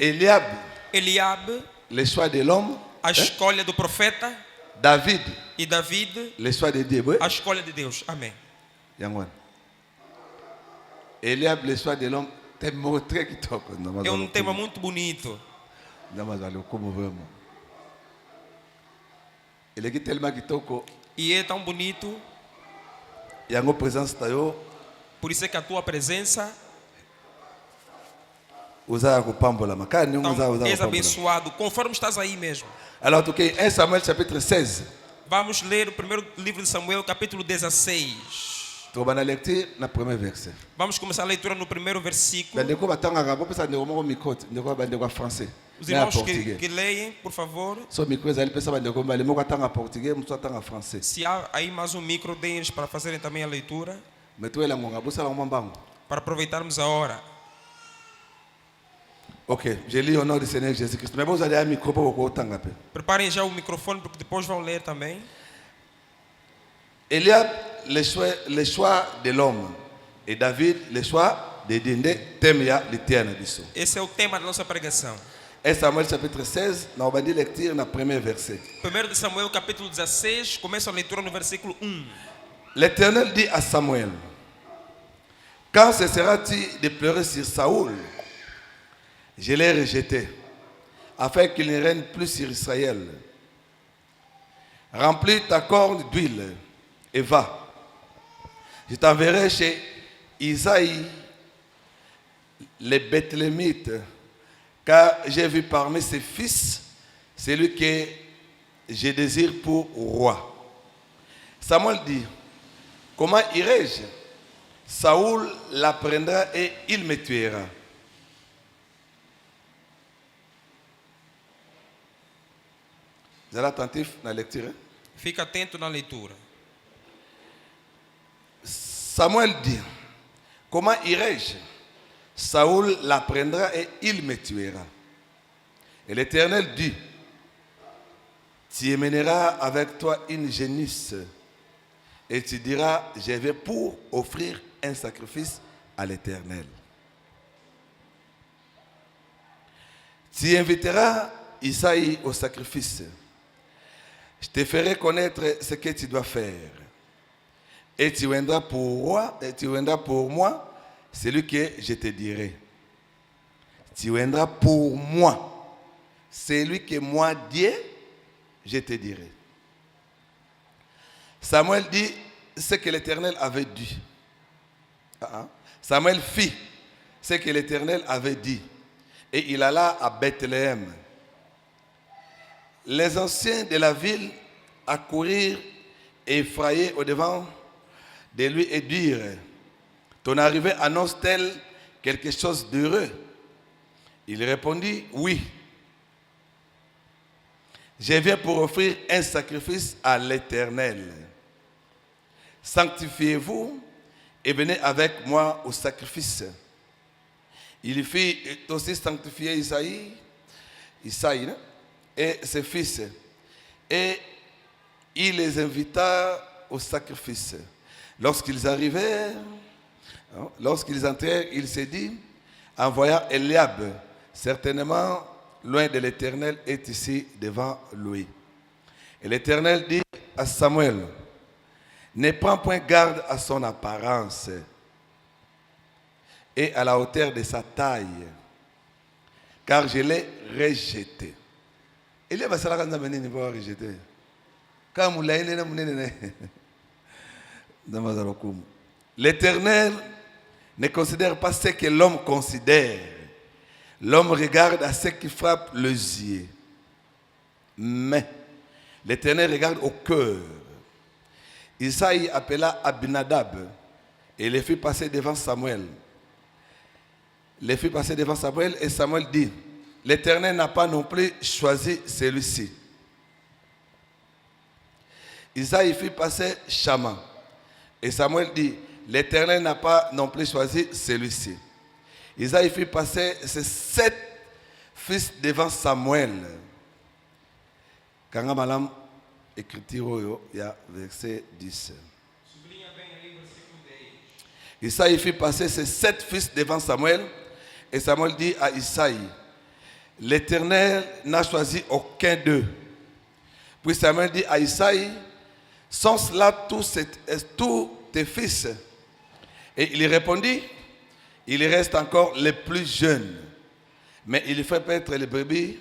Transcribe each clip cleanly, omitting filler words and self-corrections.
Eliabe, le choix de l'homme. a escolha do profeta. David, E David, le choix de Dieu. a escolha de Deus. Amém. Eliabe, le choix de l'homme. É um tema muito bonito. Ele é tellement kitoko. E é tão bonito. E a presença está eu. Por isso é que a tua presença. Então, és abençoado, conforme estás aí mesmo. Alors, tu quer 1 Samuel chapitre 16. Vamos ler o primeiro livro de Samuel, capítulo 16. Na primeiro verset. Vamos começar a leitura no primeiro versículo. Os irmãos que leem, por favor. Se há aí mais um micro, deem-lhes para fazerem também a leitura. Para aproveitarmos a hora. Ok, je lis au nom du Seigneur Jésus-Christ. Mais vous allez à micro pour vous entendre. Preparem já o microfone porque depois vão ler também. Eliab, le choix de l'homme. Et David, le choix de Dieu. Esse é o tema da nossa pregação. 1 Samuel chapitre 16, nous allons lire lecture na premier verset. 1 de Samuel capítulo 16, começa a leitura no versículo 1. L'Éternel dit à Samuel: Quand cesseras-tu de pleurer sur Saoul? Je l'ai rejeté, afin qu'il ne règne plus sur Israël. Remplis ta corne d'huile et va. Je t'enverrai chez Isaïe, les Bethlémites, car j'ai vu parmi ses fils celui que je désire pour roi. Samuel dit: Comment irai-je? Saoul l'apprendra et il me tuera. Vous êtes attentif à la lecture? Fica atento na leitura. Samuel dit: Comment irai-je? Saoul l'apprendra et il me tuera. Et l'Éternel dit: Tu emmèneras avec toi une génisse et tu diras: Je vais pour offrir un sacrifice à l'Éternel. Tu inviteras Isaïe au sacrifice. Je te ferai connaître ce que tu dois faire. Et tu viendras pour moi celui que je te dirai. Tu viendras pour moi celui que moi, Dieu, je te dirai. Samuel dit ce que l'Éternel avait dit. Samuel fit ce que l'Éternel avait dit. Et il alla à Bethléem. Les anciens de la ville accourirent et effrayés au-devant de lui et dirent: Ton arrivée annonce-t-elle quelque chose d'heureux? Il répondit: Oui. Je viens pour offrir un sacrifice à l'Éternel. Sanctifiez-vous et venez avec moi au sacrifice. Il fit aussi sanctifier Isaïe et ses fils. Et il les invita au sacrifice. Lorsqu'ils entrèrent, il se dit, en voyant Eliab, certainement loin de l'Éternel est ici devant lui. Et l'Éternel dit à Samuel: Ne prends point garde à son apparence et à la hauteur de sa taille, car je l'ai rejeté. Eliab va rejeté. L'Éternel ne considère pas ce que l'homme considère. L'homme regarde à ce qui frappe les yeux. Mais l'Éternel regarde au cœur. Isaïe appela Abinadab et les fit passer devant Samuel. Les fit passer devant Samuel et Samuel dit: L'Éternel n'a pas non plus choisi celui-ci. Isaïe fit passer Shama. Et Samuel dit: L'Éternel n'a pas non plus choisi celui-ci. Isaïe fit passer ses 7 fils devant Samuel. Quand on a écriture, il y a verset 10. Isaïe fit passer ses 7 fils devant Samuel. Et Samuel dit à Isaïe: l'Éternel n'a choisi aucun d'eux. Puis Samuel dit à Isaïe, sont cela tous tes fils? Et il répondit, il reste encore les plus jeunes, mais il fait paître les brebis.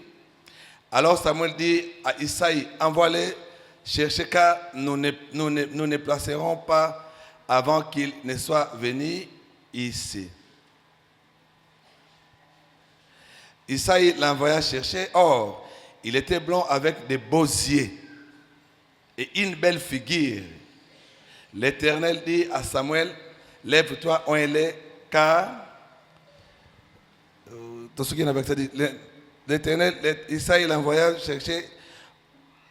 Alors Samuel dit à Isaïe, envoie-les chercher car nous ne placerons pas avant qu'il ne soit venu ici. Isaïe l'envoya chercher. Or, il était blond avec des beaux yeux et une belle figure. L'Éternel dit à Samuel, lève-toi, oins-les, car... L'Éternel, Isaïe l'envoya chercher.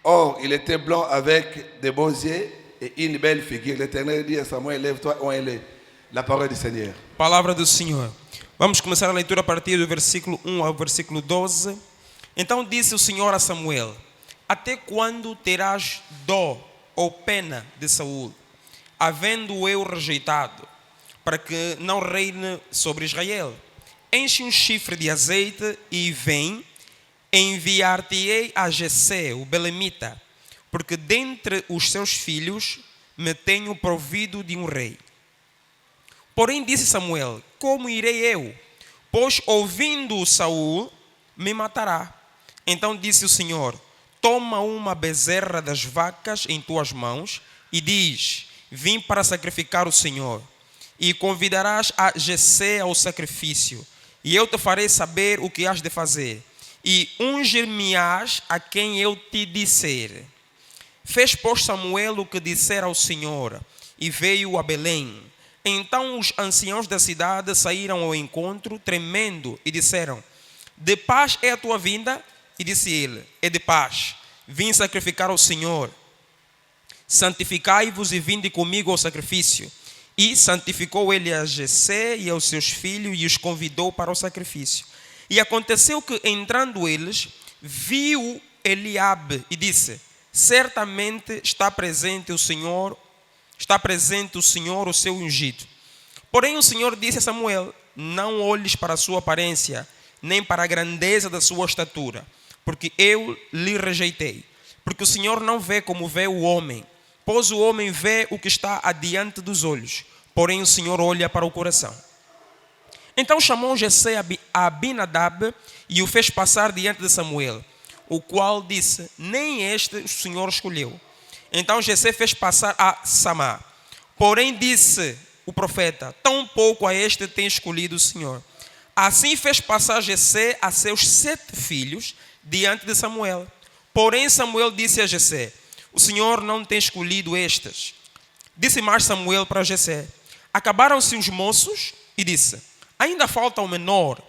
Or, il était blond avec des beaux yeux et une belle figure. L'Éternel dit à Samuel, lève-toi, oins-les. La parole du Seigneur. Palavra do Senhor. Vamos começar a leitura a partir do versículo 1 ao versículo 12. Então disse o Senhor a Samuel: até quando terás dó ou pena de Saul, havendo eu rejeitado, para que não reine sobre Israel? Enche um chifre de azeite e vem, enviar-te-ei a Jessé, o belemita, porque dentre os seus filhos me tenho provido de um rei. Porém disse Samuel: como irei eu? Pois ouvindo Saul, me matará. Então disse o Senhor: toma uma bezerra das vacas em tuas mãos e diz: vim para sacrificar o Senhor. E convidarás a Jessé ao sacrifício, e eu te farei saber o que has de fazer. E ungir-me-ás a quem eu te disser. Fez, pois, Samuel o que dissera ao Senhor, e veio a Belém. Então os anciãos da cidade saíram ao encontro, tremendo, e disseram: de paz é a tua vinda? E disse ele: é de paz. Vim sacrificar ao Senhor. Santificai-vos e vinde comigo ao sacrifício. E santificou ele a Jessé e aos seus filhos e os convidou para o sacrifício. E aconteceu que, entrando eles, viu Eliabe e disse: certamente está presente o Senhor, o seu ungido. Porém o Senhor disse a Samuel: não olhes para a sua aparência, nem para a grandeza da sua estatura, porque eu lhe rejeitei. Porque o Senhor não vê como vê o homem, pois o homem vê o que está adiante dos olhos, porém o Senhor olha para o coração. Então chamou Jessé a Abinadab e o fez passar diante de Samuel, o qual disse: nem este o Senhor escolheu. Então Jessé fez passar a Samá. Porém disse o profeta: tão pouco a este tem escolhido o Senhor. Assim fez passar Jessé a seus 7 filhos diante de Samuel. Porém Samuel disse a Jessé: o Senhor não tem escolhido estes. Disse mais Samuel para Jessé: acabaram-se os moços? E disse: ainda falta o menor,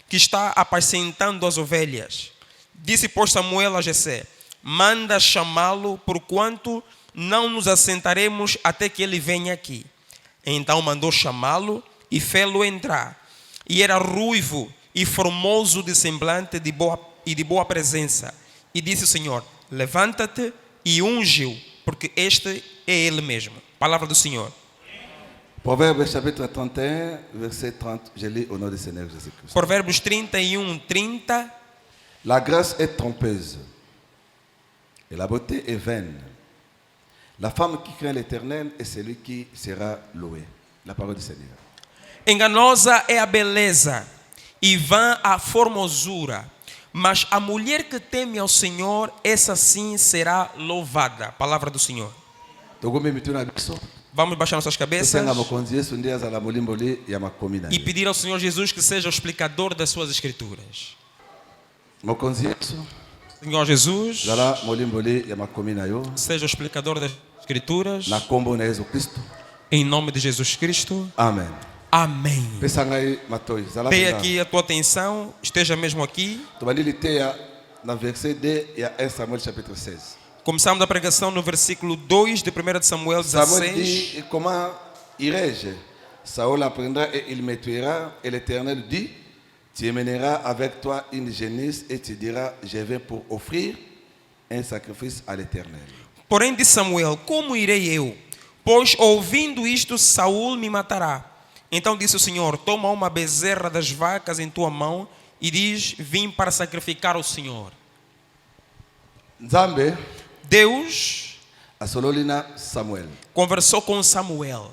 que está apacentando as ovelhas. Disse, pois, Samuel a Jessé: manda chamá-lo, porquanto não nos assentaremos até que ele venha aqui. Então mandou chamá-lo e fê-lo entrar. E era ruivo e formoso de semblante e de boa presença. E disse o Senhor: levanta-te e unge-o, porque este é ele mesmo. Palavra do Senhor. Proverbes chapitre 31, verset 30. Je lis au nom du Seigneur Jésus-Christ. Provérbios 31, 30. La grâce est trompeuse et la beauté est vaine. La femme qui craint l'Éternel est celui qui sera loué. La parole du Seigneur. Enganosa é a beleza e vã a formosura, mas a mulher que teme ao Senhor, essa sim será louvada. Palavra do Senhor. Vamos baixar nossas cabeças e pedir ao Senhor Jesus que seja o explicador das suas escrituras. Senhor Jesus, seja o explicador das escrituras. Em nome de Jesus Cristo. Amém. Amém. Tenha aqui a tua atenção, esteja mesmo aqui. Começamos a pregação no versículo 2 de 1 de Samuel 16. Samuel dit: comment irai-je? Saül apprendra et il me tuera. Et l'Éternel dit: tu emmèneras avec toi une génisse et tu diras: je viens pour offrir un sacrifice à l'Éternel. Porém disse Samuel: como irei eu? Pois ouvindo isto, Saul me matará. Então disse o Senhor: toma uma bezerra das vacas em tua mão e diz: vim para sacrificar ao Senhor. Nzambe Deus asololi na Samuel. conversou com Samuel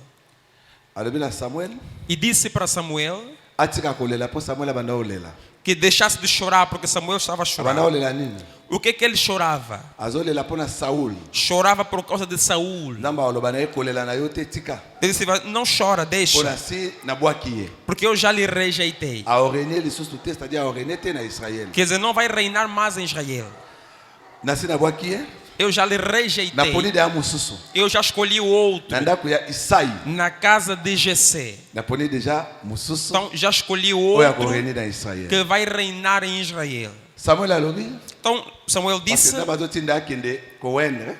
Alobi na Samuel e disse para Samuel atika kolela po Samuel abanda olela. que deixasse de chorar, porque Samuel estava Abanda chorando. olela nini? O que ele chorava? Azolela po na Saul. Chorava por causa de Saul. Nzambe aloba na ye kolela na yo te tika. Ele disse: não chora, Po deixa, na si na bwaki ye. porque eu já lhe rejeitei. A orene lisusu te, c'est-à-dire a orene te na Israël. Quer dizer, não vai reinar mais em Israel. Na si na bwaki ye. Eu já lhe Na rejeitei. poni de amususu. Eu já escolhi o outro Na ndako ya Isai. na casa de Jessé. Na poni déjà mususu. Então já escolhi o Oya outro korene na Israël. que vai reinar em Israel. Samuel alobi. Então Samuel Parce disse, que bazo tinda akende kowendre.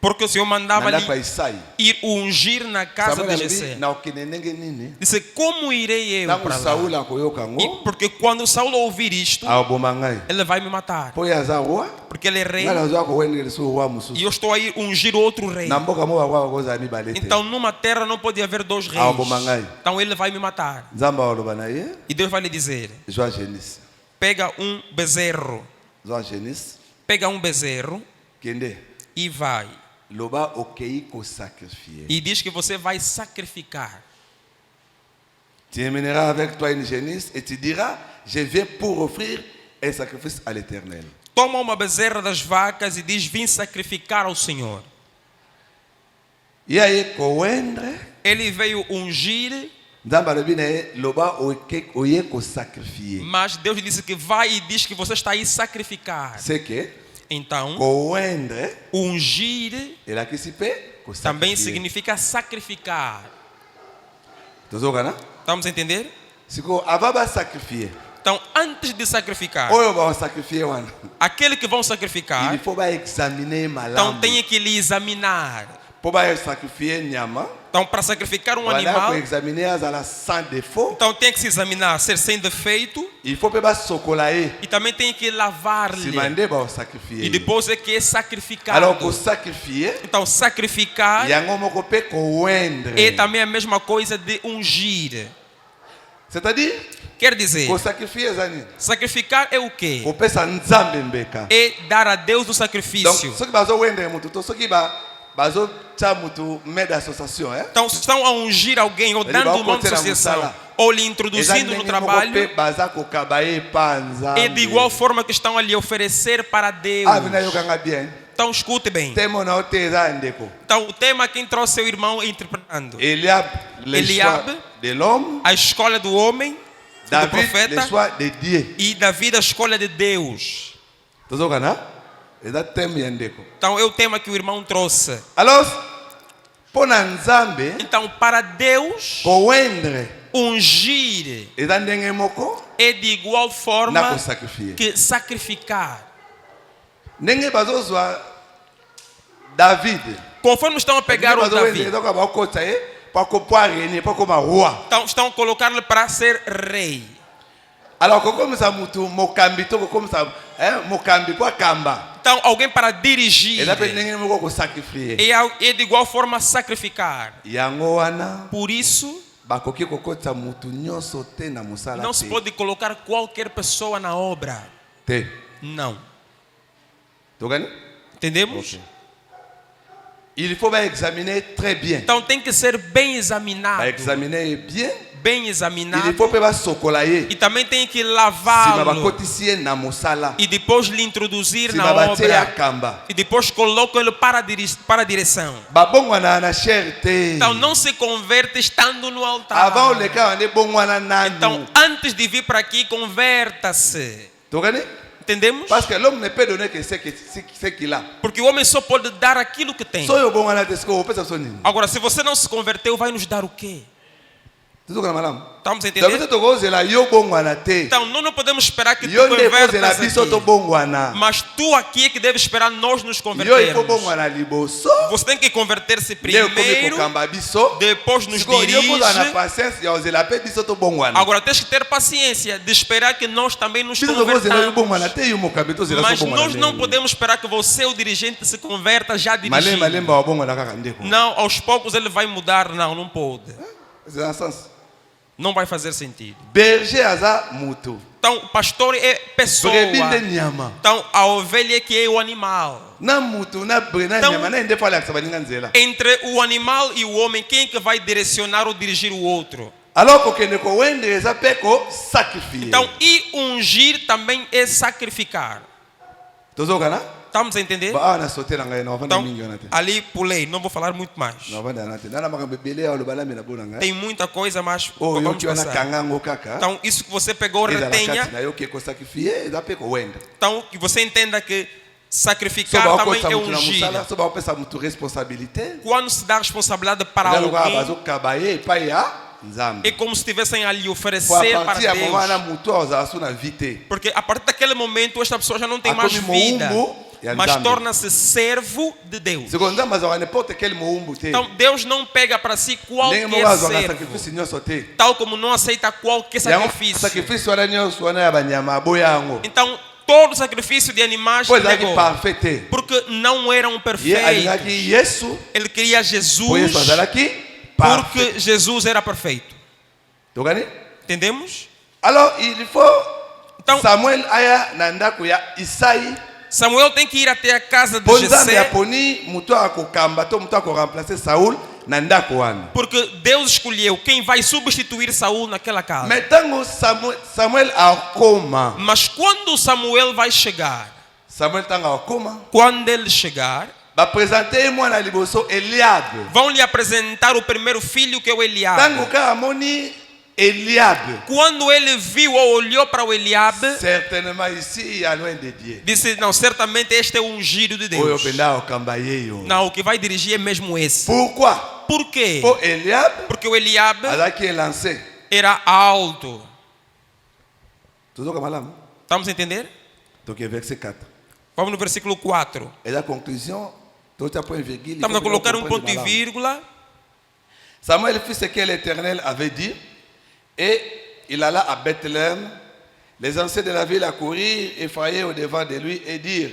porque o Senhor mandava Na ndako ya lhe Isai. ir ungir na casa Samuel de alobi Jessé. na okende ndenge nini? Disse: como irei eu Tango para lá? Saul akoyoka E ngo. porque quando Saulo ouvir isto, Aboma ngai. ele vai me matar, Po ya za roi. porque ele é rei Ngala zo akowendre lisusu roi e mususu. eu estou a ir ungir outro rei. Na mboka mo bakwa bakoza mibale te. Então numa terra não pode haver dois reis. Então ele vai me matar. Nzambe aloba na ye. E Deus vai lhe dizer: Joa Genesis. pega um bezerro, Joa Genesis. pega um bezerro Kende. e vai. Loba okei ko sacrifier. E diz que você vai sacrificar. Tu emmèneras avec toi une génisse et tu diras, je vais pour offrir un sacrifice à l'Éternel. Toma uma bezerra das vacas e diz: vim sacrificar ao Senhor. E aí kowendre. Ele veio ungir, Nzambe alobi na ye loba oye ko sacrifier. mas Deus disse que vai e diz que você está aí sacrificar. C'est que Então, kowendre ungir elakisi pe ko também sacrifier. significa sacrificar. Tozokana? Estamos a entender? Siko avaba sacrifier. Então, antes de sacrificar, Oyo ba sacrifier wana. aquele que vão sacrificar, Il faut ba examiner então malamu. tem que lhe examinar. Po ba sacrifier nyama. Então, para sacrificar um Voilà animal, ko examiner azala sans défaut. então tem que se examinar, ser sem defeito, Il faut pe ba sokola ye. e também tem que lavar-lhe. Si mande ba E sacrifier. depois é que é sacrificado. Alors pour sacrifier, Então, sacrificar yango moko pe kowendre. é também a mesma coisa de ungir. C'est-à-dire, Quer dizer, ko sacrifier ezani. sacrificar é o quê? Ko pesa nzambe mbeka. É dar a Deus o Donc, sacrifício. soki bazo wendre mutu to soki bazo tcha mutu maître d'association, hein? Então, se estão a ungir alguém, ou Ele dando vai uma acontecer na associação, musala. ou lhe introduzindo no trabalho, baza kokaba ye pa nzambe. é de igual forma que estão a lhe oferecer para Deus. Ah, vina yokanga bien. Então, escute bem. Temo na ote eza ndeko. Então, o tema quem trouxe seu irmão interpretando. Eliab, le Eliab, choix de l'homme. A escolha do homem, do David, le profeta, choix de Dieu. e Davi, a escolha de Deus. Tozokana? Eza temo ya ndeko. Então, é o tema que o irmão trouxe. Alors, pona nzambe, Então, para Deus, kowendre ungir eza ndenge moko é de igual na forma kosacrifier. que sacrificar. Ndenge bazozwa David. Conforme estão a pegar o Davi, eza kwa bakota ye pa kopwa régner, pa koma roi. então, estão a colocar-lhe para ser rei. Alors kokomisa mutu mokambi to kokomisa mokambi po akamba. Então, alguém para dirigir. Eza pe ndenge moko kosacrifier. É de igual forma sacrificar. Yango wana Por isso, bakoki kokota mutu nyonso te na mosala não se te. pode colocar qualquer pessoa na obra. Te. Não. Tokani? Entendemos? Ok. Il faut examiner très bien. Então tem que ser bem examinado. Examiner bien. Bem Il examinado. faut pe basokola ye. E também tem que Sima lavá-lo. bakotisi ye na mosala. E depois lhe introduzir na Sima batie ya obra. kamba. E depois coloca ele para a direção. Babongwana na chair te. Então não se converte estando no altar. Avant oleka wande bongwana nanu. Então antes de vir para aqui, converta-se. Tokani? Entendemos? Parce que l'homme ne peut donner que ce qu'il a. Porque o homem só pode dar aquilo que tem. Soyo bongwana te sko opesa so nini. Agora, se você não se converteu, vai nos dar o quê? Tuzokana malamu. Estamos a David entender? tokozela yo bongwana te. Então, nós não podemos esperar que tu Yo nde kozela convertas biso to aqui. bongwana. Mas tu aqui é que deve esperar nós nos Yo il faut convertermos. bongwana liboso. Você tem que converter-se Nde okomi primeiro, kokamba biso. depois nos Siko yo kozala na dirige. patience ya ozela pe biso to bongwana. Agora, tens que ter paciência de esperar que nós também nos Biso tokozela yo bongwana convertamos. te yo mokambi tozela so Mas bongwana. nós não podemos esperar que você, o dirigente, se converta já Malemba dirigindo. malemba wa bongwana kaka ndeko. Não, aos poucos ele vai mudar. Não, não pode. C'est un sens. Não vai fazer sentido. Berger aza mutu. Então, o pastor é pessoa. Brebis de nyama. Então, a ovelha que é o animal. Na mutu na bre na Então- nyama na inde fala que sabaninga nzela. Entre o animal e o homem, quem é que vai direcionar ou dirigir o outro? Alors que ne ko wende eza pe ko sacrifier. Então, e ungir também é sacrificar. Tozokana? Estamos a entender? Ba na soter ngai na vanda Então, mingi na te. ali pulei, não vou falar muito mais. Na vanda na te. Na makambe bele ya lobala mina bona ngai. Tem muita coisa, mas Oh, yo vamos ki wana passar. kangango kaka. Então, isso que você pegou, Eza na retenha. kati na yo ke ko sacrifier eza pe ko wende. Então, que você entenda que So sacrificar ba ko também sa é mutu na ungir. musala, so ba ko pesa mutu responsabilité. Quando se dá responsabilidade para Eza loka alguém, bazo kabaye pa ya nzambe. é como se estivessem a lhe Pour oferecer a para partir ya moment na Deus. mutu oza su na vite. Porque a partir daquele momento, esta pessoa já não tem A mais como vida, moumbo ya mas Nzambe. torna-se servo de Deus. Segundo nzambe aza n'importe quel moumbu te. Então, Deus não pega para si Ndenge qualquer moko azwa na servo, sacrifice nyonso te. tal como não aceita qualquer Yango sacrifício. sacrifice wana nyonso wana ya banyama aboya yango. Então, todo sacrifício de animais Po ezalaki negou, parfait te. porque não eram Ye perfeitos. alingaki Yesu, Ele queria po Yesu Jesus, azalaki parfait. porque Jesus era perfeito. Tokani? Entendemos? Alors il faut Então, Samuel aya na ndako ya Isaïe. Samuel tem que ir até a casa de Po nzambe Jessé, aponi mutu akokamba to mutu akoremplacer Saul na ndako wana. porque Deus escolheu quem vai substituir Saul naquela casa. Mais tango Samuel akoma. Mas quando Samuel vai chegar, Samuel tango akoma. quando ele chegar, Bapresente mwana liboso Eliab. vão lhe apresentar o primeiro filho, que é o Eliabe. Tango ka amoni Eliab. Quando ele viu ou olhou para o Eliabe, Certainement ici il y a loin de Dieu. disse: não, certamente este é o ungido de Oyo Deus. penda okamba yeyo. Não, o que vai dirigir é mesmo esse. Pourquoi? Por quê? Pour Eliab, Porque o Eliabe azaki lancé. era alto. Tozoka malamu. Estamos a entender? Donc verset 4. Vamos no versículo 4. Et la conclusion, tout à point virgule. Estamos a colocar um ponto e vírgula. Samuel fit ce que l'Éternel avait dit et il alla à Bethléem. Les anciens de la ville accourirent, effrayés au devant de lui et dirent: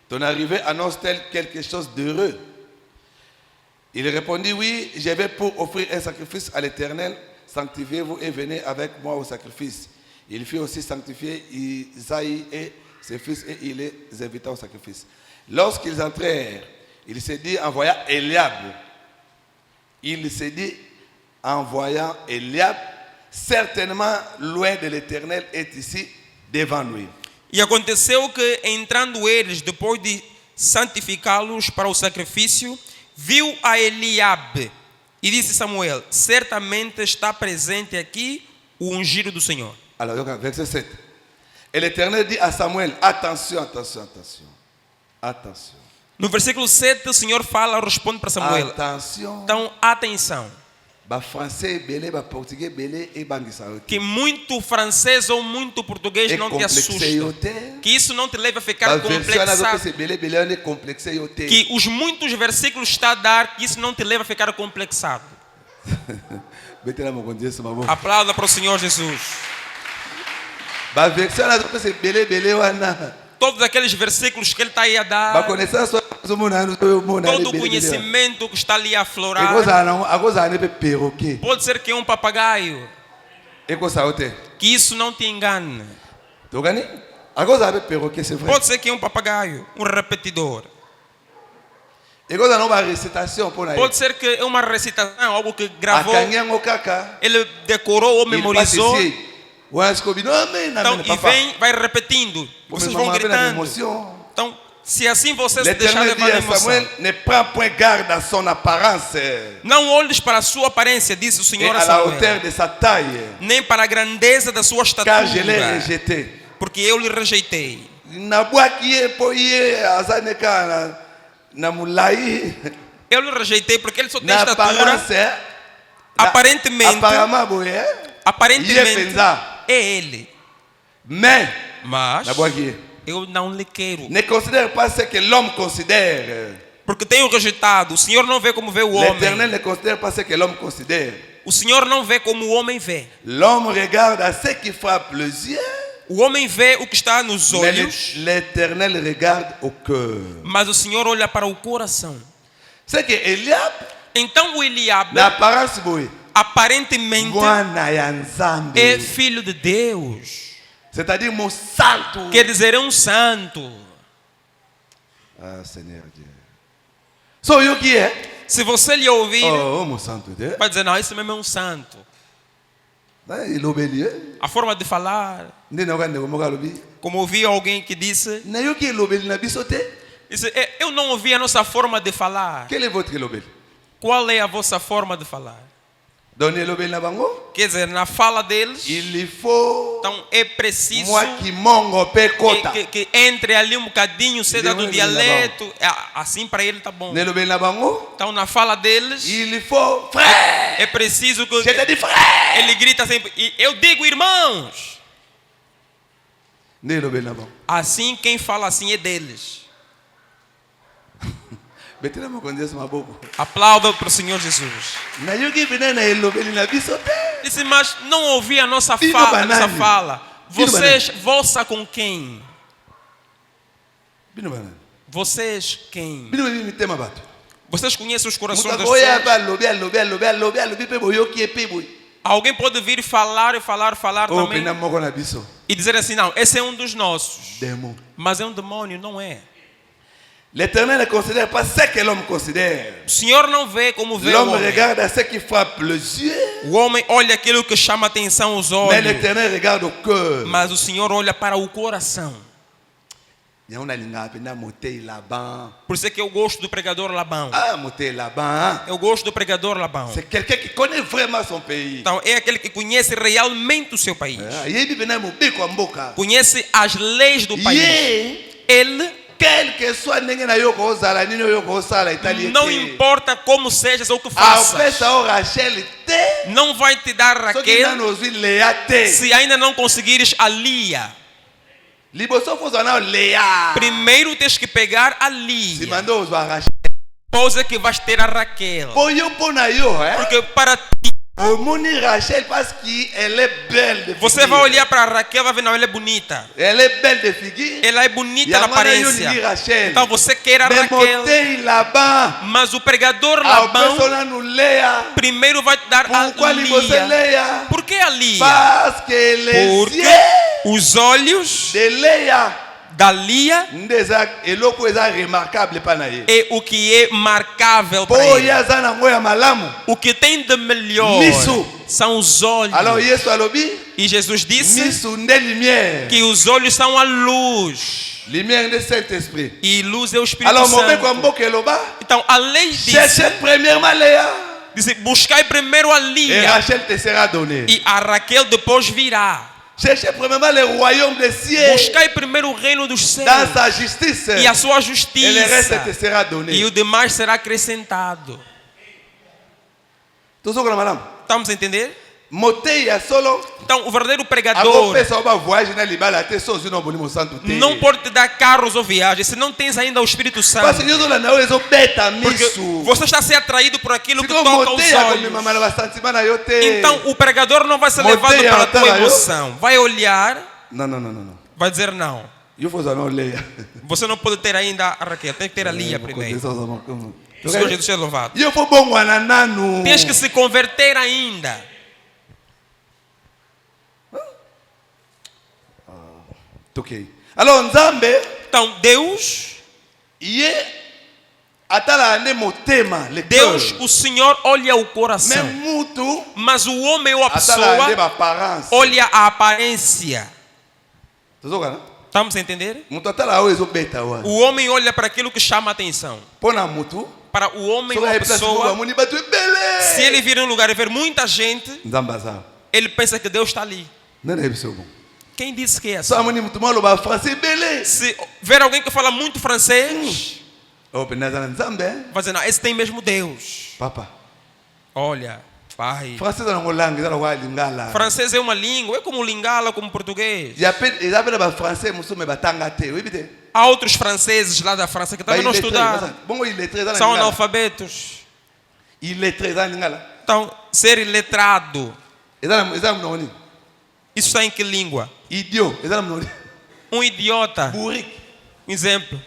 ton arrivée annonce-t-elle quelque chose d'heureux? Il répondit: oui, je vais pour offrir un sacrifice à l'Éternel. Sanctifiez-vous et venez avec moi au sacrifice. Il fit aussi sanctifier Isaïe et ses fils et il les invita au sacrifice. Lorsqu'ils entrèrent, il se dit en voyant Eliab. Il se dit en voyant Eliab, certainement loin de l'Éternel est ici devant lui. E aconteceu que, entrando eles, depois de santificá-los para o sacrifício, viu a Eliabe e disse Samuel: certamente está presente aqui o ungido do Senhor. Alors, verset 7. Et l'Éternel dit à Samuel: attention, attention, attention. Attention. No versículo 7, o Senhor fala, responde para Samuel. Attention. Então, atenção, Ba français belé, ba portugais belé et bangisa. que muito francês ou muito português Et não te complexé assuste. yote. Que isso não te leve a Ba ficar version na zope complexado. se belé belé on est complexé yote. Que os muitos versículos está a dar, que isso não te leve a ficar complexado. Betela mon Dieu ce maman. Aplauda para o Senhor Jesus. Ba version na zope se belé belé wana. Todos aqueles versículos que ele está aí a Ba dar, connaissance zo mona todo o conhecimento que está ali a aflorar, akoza ne pe perroquet. pode ser que é um papagaio. Ekosa yote. Que isso não te engane. Togani? Akoza pe perroquet, c'est vrai. Pode ser que é um papagaio, um repetidor. Ekoza no ba récitation pour na. Pode ser que é uma recitação, algo que gravou, Akanyango kaka. ele decorou ou Il passe memorizou. ici. Ouais, est-ce que non mais Então, non e papa. vem, vai repetindo. Vocês vão gritando. Émotion. Então, se assim você se deixar L'Éternel dit levar na à emoção, Samuel: ne prends point garde à son apparence não olhes para a sua aparência, disse o et Senhor à a la hauteur Samuel, de sa taille, nem para a grandeza da sua car je l'ai estatura, rejeté. porque eu lhe rejeitei. Na bwaki ye po ye azaneka na mulai Eu lhe rejeitei porque ele só tem na estatura, apparence. aparentemente, Apparemment boye. Ye aparentemente penza. é ele. Mais Mas na bwaki ye. eu não lhe quero, Ne considère pas ce que l'homme considère. porque tenho rejeitado. O Senhor não vê como vê o L'Éternel homem. ne considère pas ce que l'homme considère. O Senhor não vê como o homem vê. L'homme regarde à ce qui frappe les yeux, O homem vê o que está nos mais olhos, l'Éternel regarde au cœur. mas o Senhor olha para o coração. C'est que Eliab, Então o Eliabe, l'apparence boye, aparentemente, Bwana ya Nzambe. é filho de Deus. C'est-à-dire mon santo. Quer dizer, é um santo. Ah, Seigneur Dieu. So yo qui est? Se você lhe ouvir, Oh, mon santo Dieu. vai dizer, não, esse mesmo é um santo. Il obéit. A forma de falar, como ouvi alguém que disse, eu não ouvi a nossa forma de falar. Quel est votre lobel? Qual é a vossa forma de falar? Donnez lobel na bango. Quer dizer, na fala deles, Il faut então é preciso moi qui mongo pe kota. que entre ali um bocadinho, seja do Deu dialeto, assim para ele tá bom. Ne lobel na bango. Então na fala deles, Il faut frère. é preciso que Je te dis frère. ele grita sempre, eu digo irmãos. Ne lobel na bango. Assim, quem fala assim é deles. Bettina mo kondia sama bobo. Aplauda para o Senhor Jesus. Na yogi bina na lobel na bisote. Disse, mas não ouvi a nossa Filho fala, banane. nossa fala. Filho Vocês, vossa com quem? Bino banana. Vocês quem? Bino mi tema bato. Vocês conhecem os corações das Oya pessoas? ba lobel pe boyo ki pe boy. Alguém pode vir falar Oh, também pena mo na biso. e dizer assim, não, esse é um dos nossos. Démon. Mas é um demônio, não é. L'Éternel ne considère pas ce que l'homme considère. O Senhor não vê como vê o L'homme homem. regarde à ce qui frappe les yeux, O homem olha aquilo que chama atenção aos mais olhos. l'Éternel regarde au cœur. Mas o Senhor olha para o coração. Por isso é que eu gosto do pregador Labão. Ah, motei là-bas. Eu gosto do pregador Labão. C'est quelqu'un qui connaît vraiment son pays. Então é aquele que conhece realmente o seu país. Ah, yebi bena mobeko ya mboka. Conhece as leis do país. Ye, Ele quel que soit ndenge na yo kozala nini yo kozala itali. não importa como sejas ou o que Ah, faças. opesa o Rachel te. Não vai te dar Soki Raquel nano ozwi Lea te. se ainda não conseguires a Lia. Liboso fozwa na Lea. Primeiro tens que pegar a Lia. Simando ozwa Rachel. Depois é que vais ter a Raquel. Po yo po na yo, Porque para ti, Omoni Rachel parce qu'elle est belle de figure. você vai olhar para a Raquel e vai ver, não, ela é bonita. Elle est belle de figure. Ela é bonita na Yamana aparência. yo Rachel. Então você quer a Mais Raquel. motei là-bas. Mas o pregador A Labão pessoa no Lea. primeiro vai te dar a Pourquoi você Lia. Lea? Por que a Lia? Parce que les Porque yeux os olhos de Lea da Lia ndeza eloko eza remarquable pa na ye. é o que é marcável Po para ye ele. aza nango ya malamu. O que tem de melhor Miso. são os olhos. Alors Yesu alobi E Jesus disse misu nde lumière. que os olhos são a luz. Lumière de Saint-Esprit. E luz é o Espírito Alors mobeko ya Santo. mboka eloba Então a lei diz, cherchez premièrement Lea diz buscai primeiro a et Lia Rachel te sera donné. e a Raquel depois virá. Cherchez premièrement le royaume des cieux Buscai primeiro o reino dos céus dans sa justice e a sua et le reste te justiça, sera e donné. o demais será acrescentado. Tozokona madame. Estamos a entender? Motei ya solo Então o verdadeiro pregador akopesa oba voyage na libala te so zino bolimo santo te. não pode te dar carros ou viagens se não tens ainda o Espírito Parce Santo. que yozola na ezo beta Porque misu. você está a ser atraído por aquilo que Siko toca os motei ya olhos. komema na basantima na yo te. Então o pregador não vai ser Motei levado a pela tua tela, eu? emoção. Vai olhar, Non. vai dizer não. Yo faut zano leya. Você não pode ter ainda a Raquel, tem que ter a Lia primeiro. O Yo Senhor Jesus é louvado. faut bongwa na nanu. Tens que se converter ainda. Ok. Alors Nzambe Então Deus, ye atala ne motema le Deus, cœur. o Senhor olha o Mais coração. mutu Mas o homem ou a atala ne pessoa ba apparence. olha a aparência. Tozokana? Estamos a entender? Mutu atala o ezo beta wa. O homem olha para aquilo que chama a atenção. Pona mutu. Para o homem ou Soka a e place mo pessoa, moni batu ebele. se ele vir em um lugar e ver muita gente, Nzambe aza. ele pensa que Deus está ali. Nana ebiso bon. Quem disse que é assim? So amoni mutu malo ba français ebele. Se ver alguém que fala muito francês, Oh penaza na Nzambe. vai dizer, não, esse tem mesmo Deus. Papa. Olha, pai. Français na ngolanga za wa lingala. Francês é uma língua, é como lingala, como português. Ya pe ezabela ba français musume batanga te. Wibite. Há outros franceses lá da França que também não estudaram. Bongo illettré za São lingala. analfabetos. Illettré za lingala. Então, ser iletrado, Eza mnoni. isso está em que língua? Idiot. Eza mnoni. Um idiota, Bourrique. um exemplo,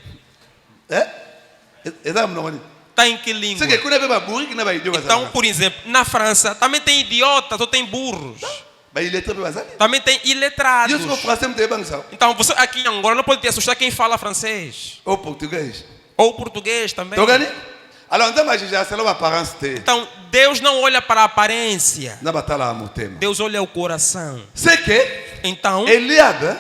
Eza mnoni. está em que língua? C'est que kuna pe ba bourrique na ba idiot. Então, por exemplo, na França também tem idiotas ou tem burros. Bah, il est très basali. Também tem iletrados. Eu sou français, muito bem ça. Então, você aqui em Angola não pode te assustar quem fala francês. Ou português. Ou português também. Tu gani? Alors, então, mas já sei lá apparence te. Então, Deus não olha para a aparência. Na batalha a tema. Deus olha o coração. C'est que Então, Eliab,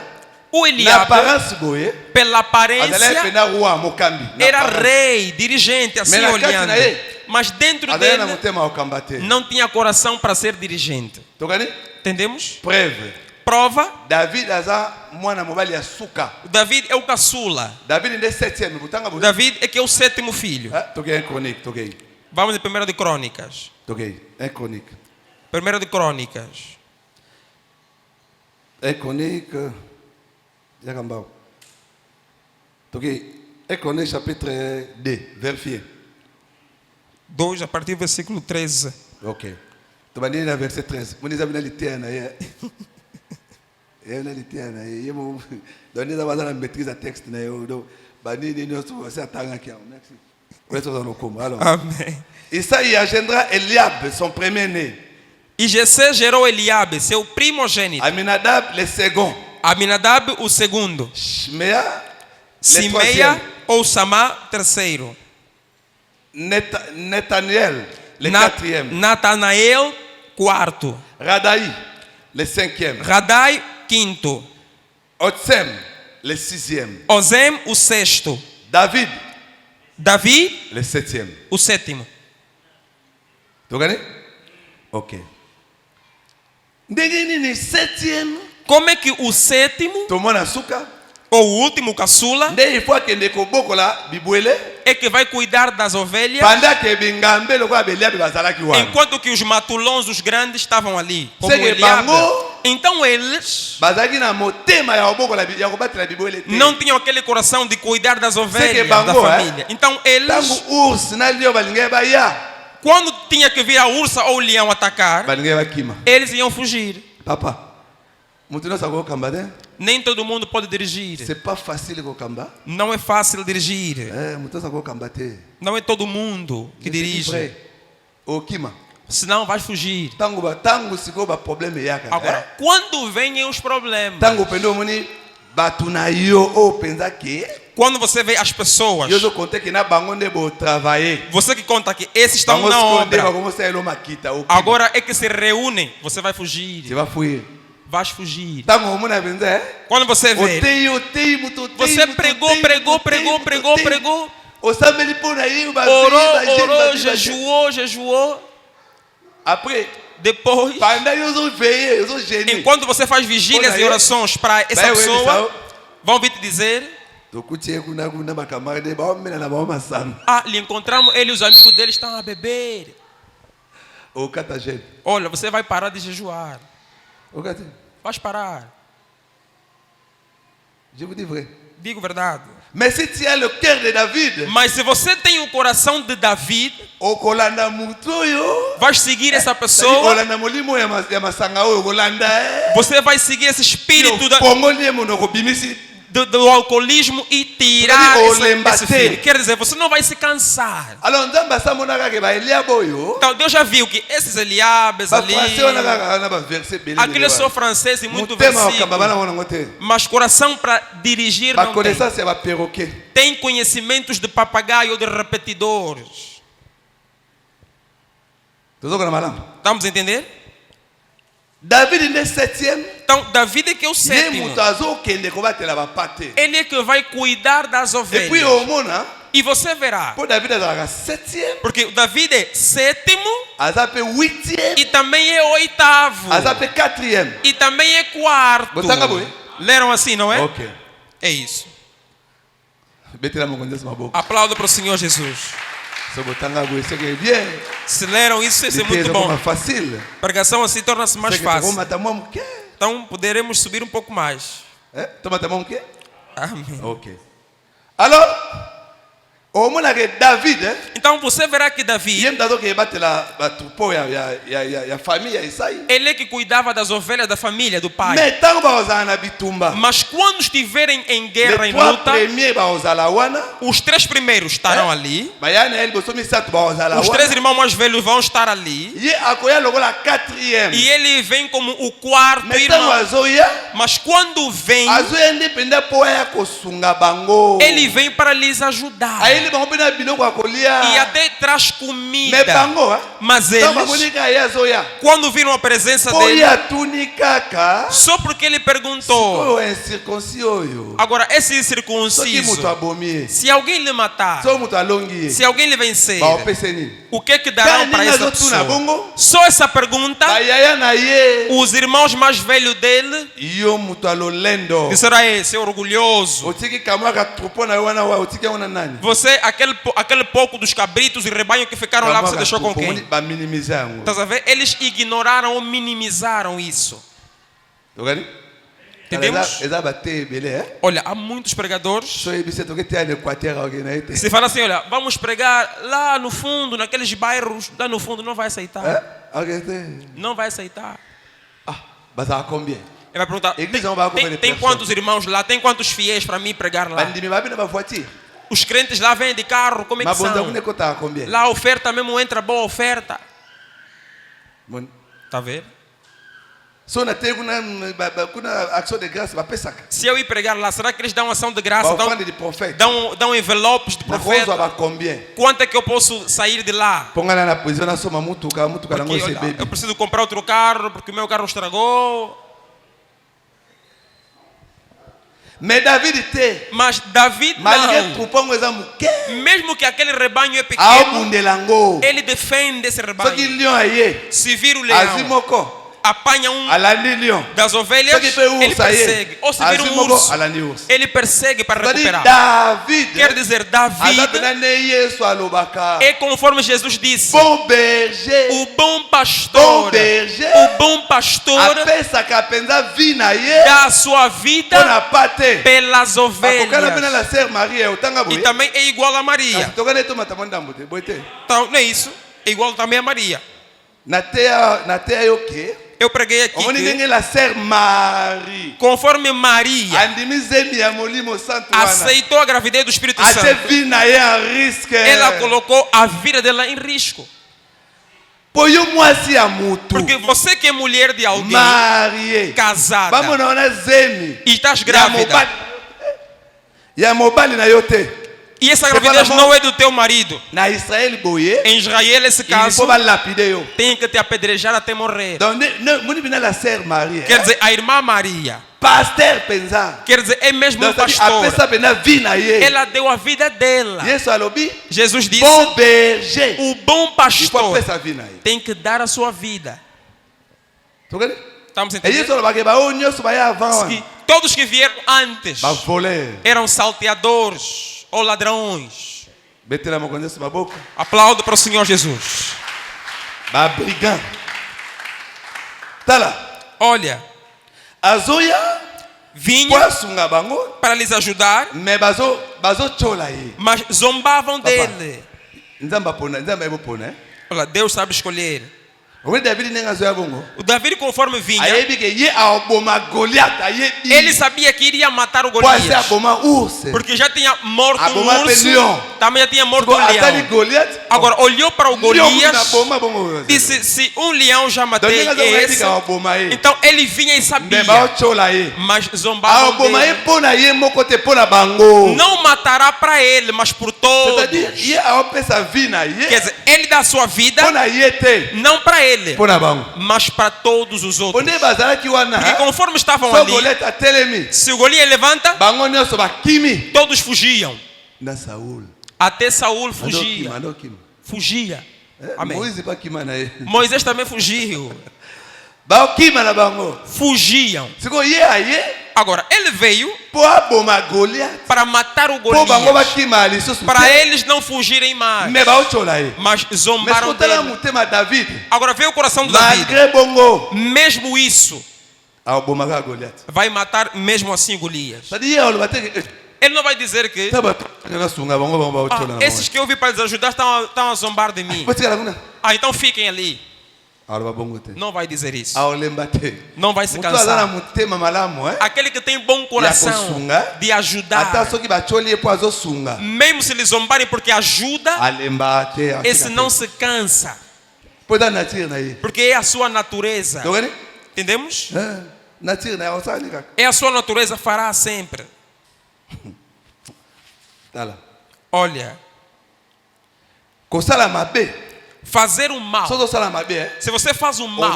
o na Eliabe, apparence boye, pela adala aparência, pena roi mokambi. era rei, dirigente, assim Mas na olhando. kati na ele, Mas dentro adala na dele, mutema okambate. não tinha coração para ser dirigente. Tu gani? Entendemos? Preuve. Prova, David aza mwana mobali ya suka. David é o caçula. David est septième. Butanga bu. David é que é o sétimo filho. Ah, toquei em chronique, toquei. Vamos em 1 de Crônicas. Toquei. Em chronique. 1 de Crônicas. Em chronique. Yakambao. Toquei. Em chronique chapitre 2. Vérifiez. 2, a partir do versículo 13. Ok. Tu vas lire verset 13. Mon isa bina litiana ya. Bina litiana ya. Yemo. Doni za bazana maîtrise texte na yo. Do bani ni no so ça tanga kia. Merci. Ouais ça dans comme alors. Amém. Isaïe engendra Eliab, son premier-né. E Jessé gerou Eliabe, seu primogênito. Aminadab, le second. Aminadab, o segundo. Shmea, le Simeia troisième. ou Samá, terceiro. Nathaniel, le quatrième. Natanael, quarto. Radaï, le cinquième. Radai, quinto. Otsem, le sixième. Ozem, o sexto. David, Davi, le septième. o sétimo. Tu connais? Ok. Ndegini septième. Como é que o sétimo, Tomona suka. ou o último caçula, Nde il faut que ndeko bokola bibwele. é que vai cuidar das ovelhas, Pendant que bingambe lokwa belia bazalaki wana. enquanto que os matulões, os grandes, estavam ali. Como Segue Eliabe. bango. Então eles Bazalaki na motema ya bokola ya kobatela bibwele te. não tinham aquele coração de cuidar das ovelhas bango, da família. Então eles, Tango urs na lio balinge baya. quando tinha que vir a ursa ou o leão atacar, Balinge bakima. eles iam fugir. Papa. Mutu no sako kamba de. Nem todo mundo pode dirigir. C'est pas facile ko kamba. Não é fácil dirigir. Mutu sako kamba te. Não é todo mundo que dirige. O kima. Senão vai fugir. Tango siko ba problème yaka. Agora, quando vêm os problemas, Tango pendo muni batuna yo o penza que quando você vê as pessoas, yo zo conter que na bango ne bo travailler. você que conta que esses estão Bango na se obra, como se elo makita o. agora é que se reúnem, você vai Tu fugir. vas fuir. Vais fugir. Tango muna benza Quando você vê, você pregou, o samedi por aí o orou, jejuou. Après, Depois, pendant eu zo veiller, eu zo gêner. enquanto você faz vigílias e orações para essa pessoa, vão vir te dizer: lhe encontramos, ele e os amigos dele estão a beber. Olha, você vai parar de jejuar. Vais parar. Je vous dis vrai. Digo verdade. Mais si tu as le cœur de David, Mas se você tem o coração de David, vais seguir essa pessoa. Você vai seguir esse espírito do alcoolismo e tirar esse filho. Quer dizer, você não vai se cansar. Então Deus já viu que esses Eliabes ali, aquele só francês e muito versículo, mas coração para dirigir não tem. Tem conhecimentos de papagaio ou de repetidores. Estamos a entender? David est septième. Então David é que é o sétimo. Ele é que vai cuidar das ovelhas. E você verá. Porque David é sétimo. E também é oitavo. E também é quarto. Leram assim, não é? Ok. É isso. Aplaudo para o Senhor Jesus. Se leram isso, isso é muito bom. A pregação assim torna-se mais fácil. Então poderemos subir um pouco mais. Amém. Ok. Alors, omona ke David Então você verá que Davi, yem dazo ke batela batupo ya famille ya Isaïe. ele é que cuidava das ovelhas da família do pai. Mais tango baozala na bitumba, Mas quando estiverem em guerra, les em trois luta, premiers baozala wana, os 3 primeiros estarão ali. bayana el boso misato baozala Os 3 wana. irmãos mais velhos vão estar ali. Ye akoya lokola quatrième. E ele vem como o 4º Mais tango irmão. azoya, Mas quando vem, azoya ndependa po ya kosunga bango. ele vem para lhes ajudar. Ayeli bango pena biloko akolia. E até traz Mais comida. bango, Mas tango eles, bakonika ya azoya. quando viram a presença Po dele, ya tuni kaka. só porque ele perguntou. Oyo incirconcis oyo. Agora, esse Soki incircunciso, mutu abomi. se alguém lhe matar, So mutu alongi. se alguém lhe vencer, Baopese nini? o que que darão Kani para ninga essa zotuna pessoa? bongo. Só essa pergunta, Bayaya na ye. os irmãos mais velhos dele Yo mutu alolendo. disseram a ele, seu orgulhoso, Otiki kamwaka trupo na wana wa otiki wana nani? você, aquele pouco dos cabritos e rebanho que ficaram lá, você deixou com quem? Ba minimiza yango. Estás a ver? Eles ignoraram ou minimizaram isso. Tokani? Entendemos? Eza bate bele Olha, há muitos pregadores. So ebise tokete ya Equateur alguém na ite. Se fala assim, olha, vamos pregar lá no fundo, naqueles bairros, lá no fundo, não vai aceitar. Alguém tem. Não vai aceitar. Ah, basa combien? Ele vai perguntar, Igreja não vai acompanhar tem pessoas. quantos irmãos lá? Tem quantos fiéis para mim pregar lá? Bandimi babi na ba voiture. Os crentes lá vêm de carro, como é que Mabonza são? kune kota combien? Lá a oferta mesmo entra boa oferta. Tá vendo? So na te kuna action de grâce ba pesaka. Se eu ir pregar lá, será que eles dão ação de graça? Ba offrande de prophète. Dão envelopes de Na kozwa profeta? ba combien? Quanto é que eu posso sair de lá? Pongana na position na soma mutuka nango Porque, se olha, baby. eu preciso comprar outro carro, porque o meu carro estragou. Mais David te. Mas Davi Malgré não. troupongo eza muke. Mesmo que aquele rebanho é pequeno, Aobundelango. ele defende esse Soki rebanho. lion aye. Se vir o leão, Azimoko. apanha um Alandi lion. das ovelhas, Soki pe ele ursa aye. persegue. Ou se vir um Azimoko urso, alandi urso. ele persegue para Tadi recuperar. David. Quer dizer, Davi Azapena ne Yesu alobaka. é conforme Jesus disse, Bon berger. o bom pastor, Bom berger. o bom pastor Apesaka penza vi na ye. dá a sua vida Pona pate. pelas Bakokana pena ovelhas. la sœur Marie otanga E boye. também é igual a Maria. Tokane to matamanda mbote boite. Então, não é isso? É igual também a Maria. Na te yoke. Eu preguei aqui Omoni que, ndenge la sœur Marie. conforme Maria Andimi zemi ya molimo santo wana. aceitou a gravidez do Espírito Ate Santo, vi na ye en risque. ela colocou a vida dela em risco. Po yo mwasi ya mutu. Porque você que é mulher de alguém, Marié. casada, Vamos na ona zemi. e estás Ya grávida, mobali. Ya mobali na yote. e essa Você gravidez fala, não é do teu marido. Na Israël boye. Em Israel, esse Il caso, faut ba lapider yo. tem que te apedrejar até morrer. Donc moni bina la sœur Marie. Quer dizer, a irmã Maria, Pasteur penza. quer dizer, é mesmo um Donc pastor. apesa bena vi na ye. Ela deu a vida dela. Yesu alobi. Jesus disse, Bon berger. o bom Il faut pastor apesa vi na ye. tem que dar a sua vida. Tokani? Estamos E entendendo? Yesu alobaki ba o nyonso ba ya avant. Que todos que vieram antes Ba voler. eram salteadores ou ladrões. Betela mokonzi ba boko. Aplaudo para o Senhor Jesus. Ba brigand. Tala. Olha, Azoya. vinha Poasunga bango. para lhes ajudar, Mais bazo chola ye. mas zombavam dele. Nzamba pona, nzamba ebo pona. Olha, Deus sabe escolher. Omwe David nenga zoya bongo. O Davi, conforme vinha, Ayebi ke ye aoboma Goliath ayebi. ele sabia que iria matar o Poase Golias. aboma urse. Porque já tinha morto Aboma um urso, leão. também já tinha morto um Atali leão. Goliath. Agora, olhou para o na Golias, boma bongo. disse, se um leão já Donc matei nenga zoya esse, ebe ka aboma ye. então ele vinha e sabia, Ndeba chola ye. mas zombavam Aoboma ye dele. pona ye moko te pona bango. Não matará para ele, mas por todos. C'est-à-dire ye aopesa vi na Quer ye. dizer, ele dá a sua vida, Pona ye te. não para ele, Pona bango. mas para todos os outros. Onde bazalaki Porque wana. conforme estavam So ali, Goliath atelemi. se o Golias levanta, Bango nyonso bakimi. todos fugiam. Na Saul. Até Saul Andokima, fugia. andokima. Fugia. Amém. Moïse bakima na ye. Moisés também fugiu. Bakima na bango. Fugiam. Siko ye aye. Agora, ele veio Po aboma Goliath. para matar o Po bango Golias, bakima lisusu. para eles não fugirem mais, Me baochola ye. mas Mais zombaram kotala dele. mutema David. Agora, vê o coração do Davi. Malgré bongo. Mesmo isso, Aboma ka Goliath. vai matar mesmo assim Golias. C'est-à-dire ye olobate. Ele não vai dizer que esses que eu vi para lhes ajudar estão a zombar de mim. Então fiquem ali. Não vai dizer isso. Não vai se cansar. Aquele que tem bom coração de ajudar, mesmo se lhe zombarem porque ajuda, esse não se cansa. Porque é a sua natureza. Entendemos? É a sua natureza, fará sempre. Olha, fazer o mal. Se você faz o mal,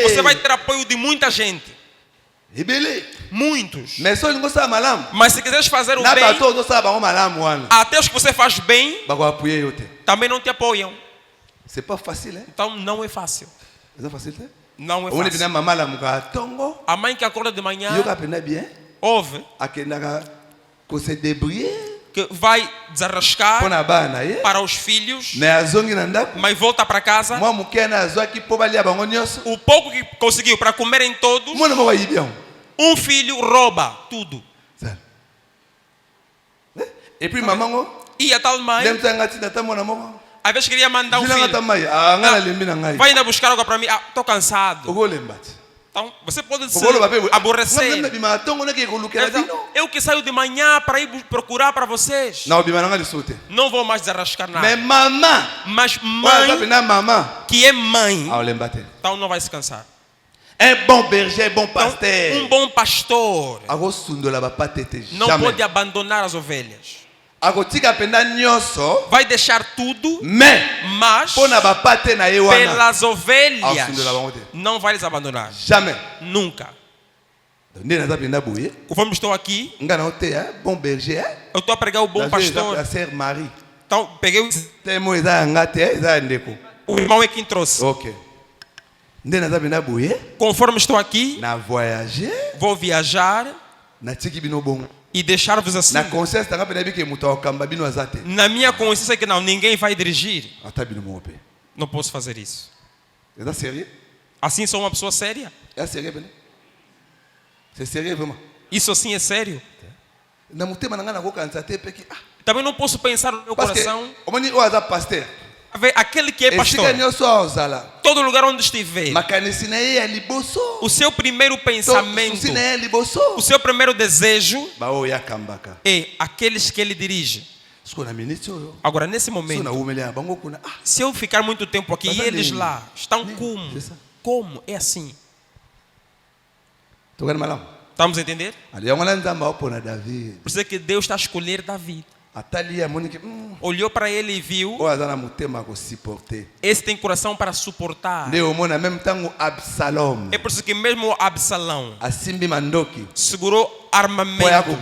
você vai ter apoio de muita gente. Muitos. Mas se quiseres fazer o bem, até os que você faz bem também não te apoiam. Então não é fácil. Não é fácil. A mãe que acorda de manhã ouve que vai desarrascar para os filhos, mas volta para casa. O pouco que conseguiu para comerem todos, um filho rouba tudo. E a tal mãe, às vezes queria mandar um filho, vai ainda buscar água para mim. Estou cansado. Então, você pode se aborrecer. Eu que saio de manhã para ir procurar para vocês. Não vou mais desarrascar nada. Mas mãe, que é mãe, então não vai se cansar. É bom berger, é bom pasteur. Um bom pastor não pode abandonar as ovelhas. Vai deixar tudo, mas pelas ovelhas não vai les abandonar. Jamais. Nunca. Conforme estou aqui, eu estou a pregar o bom pastor. Então peguei o irmão é quem trouxe. Conforme estou aqui, vou viajar e deixar-vos assim. Na minha consciência que não, ninguém vai dirigir. Não posso fazer isso. Assim sou uma pessoa séria. Isso assim é sério. Também não posso pensar no meu coração. Aquele que é pastor, todo lugar onde estiver, o seu primeiro pensamento, o seu primeiro desejo é aqueles que ele dirige. Agora, nesse momento, se eu ficar muito tempo aqui e eles lá estão como? É assim. Estamos a entender? Por isso é que Deus está a escolher Davi. Olhou para ele e viu, esse tem coração para suportar. É por isso que mesmo Absalão segurou armamentos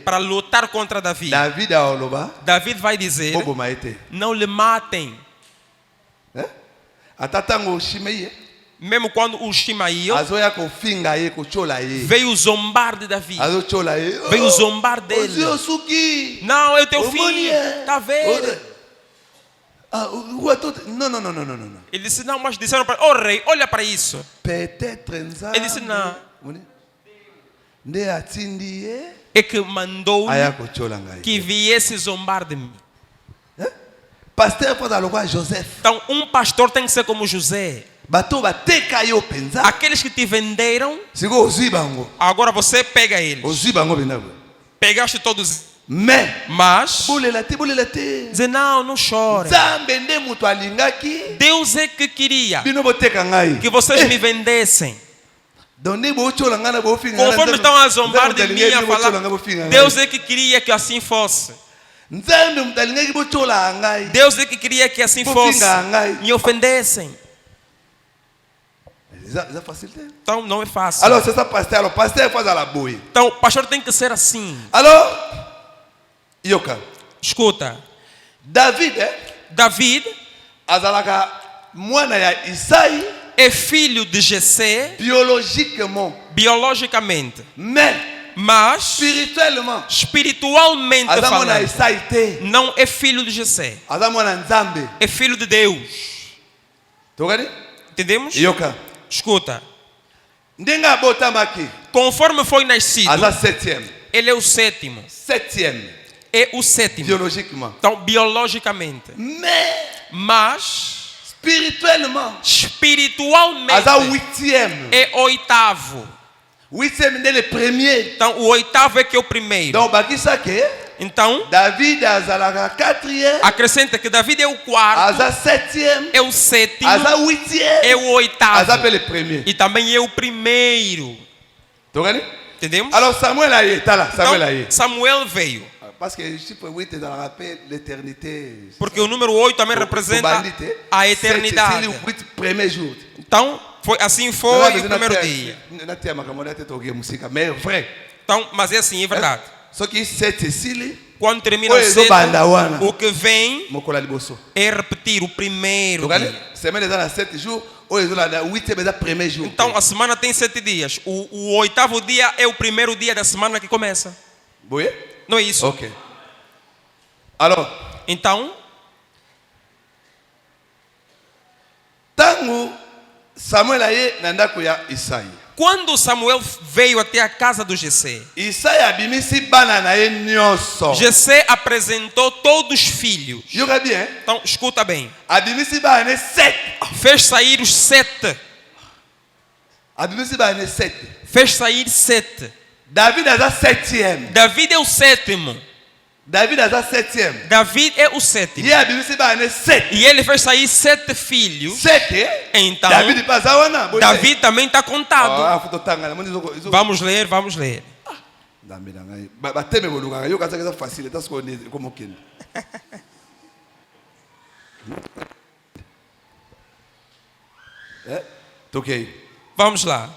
para lutar contra Davi. Davi vai dizer, não lhe matem. Mesmo quando o Shimaio veio zombar de Davi, veio zombar dele. Não, é o teu filho, está vendo? Não. Ele disse, não, mas disseram para ele, rei, olha para isso. Ele disse, não. É que mandou que viesse zombar de mim. Então, um pastor tem que ser como José. Aqueles que te venderam, agora você pega eles. Pegaste todos. Mas dizer, não chore. Deus é que queria que vocês me vendessem. Conforme estão a zombar de mim, a falar, Deus é que queria que assim fosse. Deus é que queria que assim fosse. Me ofendessem. Então não é fácil. Então o pastor tem que ser assim. Escuta. David é filho de Jessé biologicamente. Mas espiritualmente falando, não é filho de Jessé. É filho de Deus. Entendemos? Escuta. Conforme foi nascido, Ele é o sétimo. Septième, É o sétimo. biologiquement. Então, biologicamente. Mas, Spirituellement, espiritualmente, Aza huitième. é oitavo. Huitième, il est le premier. Então, o oitavo é que é o primeiro. Donc, Bakisa que Então, David Azalaka quatrième, acrescenta que David é o quarto, Aza septième, é o sétimo, Aza huitième, é o oitavo Aza le premier. e também é o primeiro. Tu comprends? Entendemos? Alors Samuel a été là, Samuel a Então, été. Samuel veio. Parce que le chiffre 8 est dans la paix, l'éternité. Porque o número 8 também representa a eternidade. C'est le 8 premier jour. Então, assim foi o primeiro dia. Mais vrai. Então, mas é assim, é verdade. Ce qui c'est Cécile, Quando termina o Oi, sete, Zobandawana. o que vem mokola liboso. é repetir o primeiro Donc, dia. semaine dans 7 jours, ou ils ont la 8e mais premier jour. Então, a semana tem 7 dias. O oitavo dia é o primeiro dia da semana que começa. Vous voyez? Não é isso? OK. Alors, Então, tango Samuel aye nandako ya Isaïe. quando Samuel veio até a casa do Jessé, Isaïe abimisi bana na ye nyonso. Jessé apresentou todos os filhos. Yoka bien. Então, escuta bem. Abimisi bana ne 7. Fez sair os 7. Abimisi bana ne 7. Fez sair 7. David a 7e. David é o sétimo. David a 7e. David é o sétimo. E abimisi bana ne 7. E ele fez sair 7 filhos. 7. Então, David passa wana. David também está contado. Ah, fototanga na moni zoko. Vamos ler, vamos ler. Dambe na ngai. Bateme bolunga. Yo kaza kaza facile tas ko ni como kin. OK. Vamos lá.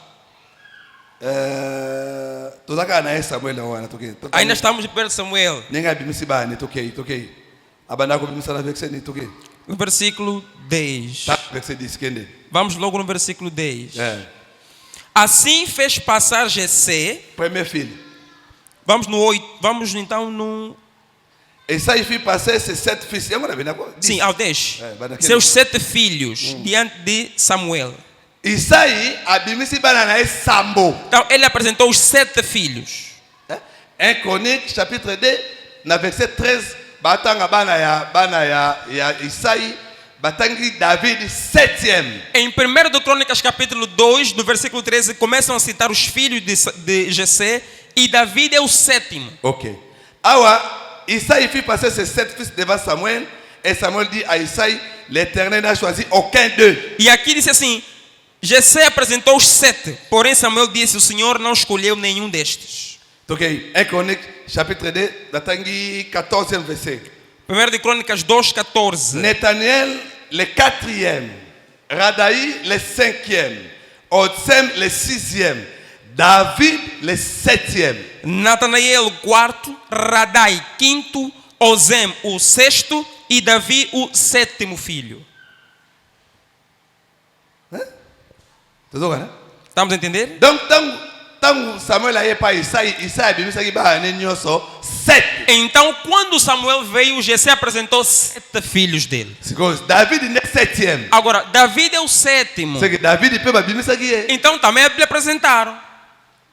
Tozaka na Samuel wana toke. Ainda estamos perto de Samuel. Ninga bimisi bana toke, toke. Abana ko bimisa na verset ni toke. No versículo 10. Tá, verset 10 kende. Vamos logo no versículo 10. É. Assim fez passar Jessé. Premier filho. Vamos no 8. Vamos então no... Isaïe fit passer ses 7 fils. Agora bem agora. Sim, ao 10. É, Seus 7 filhos diante de Samuel. Isaïe abimisi bana na Sambo. Então ele apresentou os 7 filhos. 1 Chronique chapitre 2 na verset 13 batanga bana ya Isaïe batangi David 7e. Em 1 de Crônicas capítulo 2, no versículo 13, começam a citar os filhos de Jessé e David é o sétimo. OK. Awa Isaïe fit passer ses 7 fils devant Samuel et Samuel dit à Isaïe, l'Éternel n'a choisi aucun d'eux. E aqui diz assim: Jessé apresentou os 7, porém Samuel disse: o Senhor não escolheu nenhum destes. OK. 1 Chronique chapitre 2 batangi 14e verset. 1 de Crônicas 2, 14. Nathaniel le 4e, Radaï le 5e, Otsem le 6e, David le 7e. Natanael o quarto, Radai quinto, Ozem o sexto e Davi o sétimo filho. Estamos a entender? Donc, tant Samuel a pas Isaïe bimisa ki ba ne nyoso 7. Então, quando Samuel veio, Jessé apresentou 7 filhos dele. Because David ne 7e. Agora, David é o sétimo. C'est que David peut ba bimisa ki. Então, também lhe apresentaram.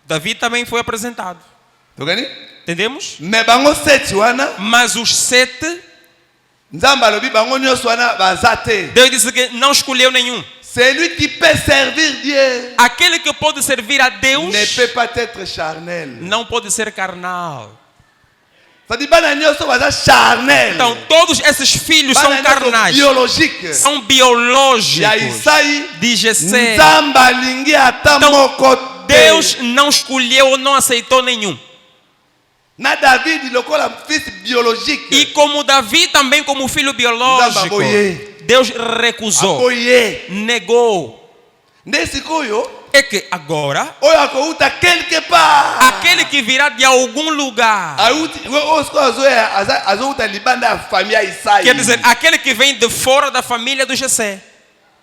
Davi também foi apresentado. Entendemos? Mais bango 7 wana, Mas os 7, Nzamba lobi bango nyoso wana bazate. Deus disse que não escolheu nenhum. C'est lui qui peut servir Dieu. Aquele que pode servir a Deus Ne peut pas être charnel. não pode ser carnal. Ça dit bana nyoso baza charnel. Então, todos esses filhos são carnais. Biologique. São Ya biológicos Isaïe, de Jessé. Nzamba lingi ata Então, moko te. Deus não escolheu ou não aceitou nenhum. Na David lokola fils biologique. E como Davi também como filho biológico, Deus recusou, Aboye. negou. Nesse koyo, É que agora, oyo akouta quelque part. aquele que virá de algum lugar, Auti, osko azouta libanda ya famille ya Isaïe. quer dizer, aquele que vem de fora da família do Jessé.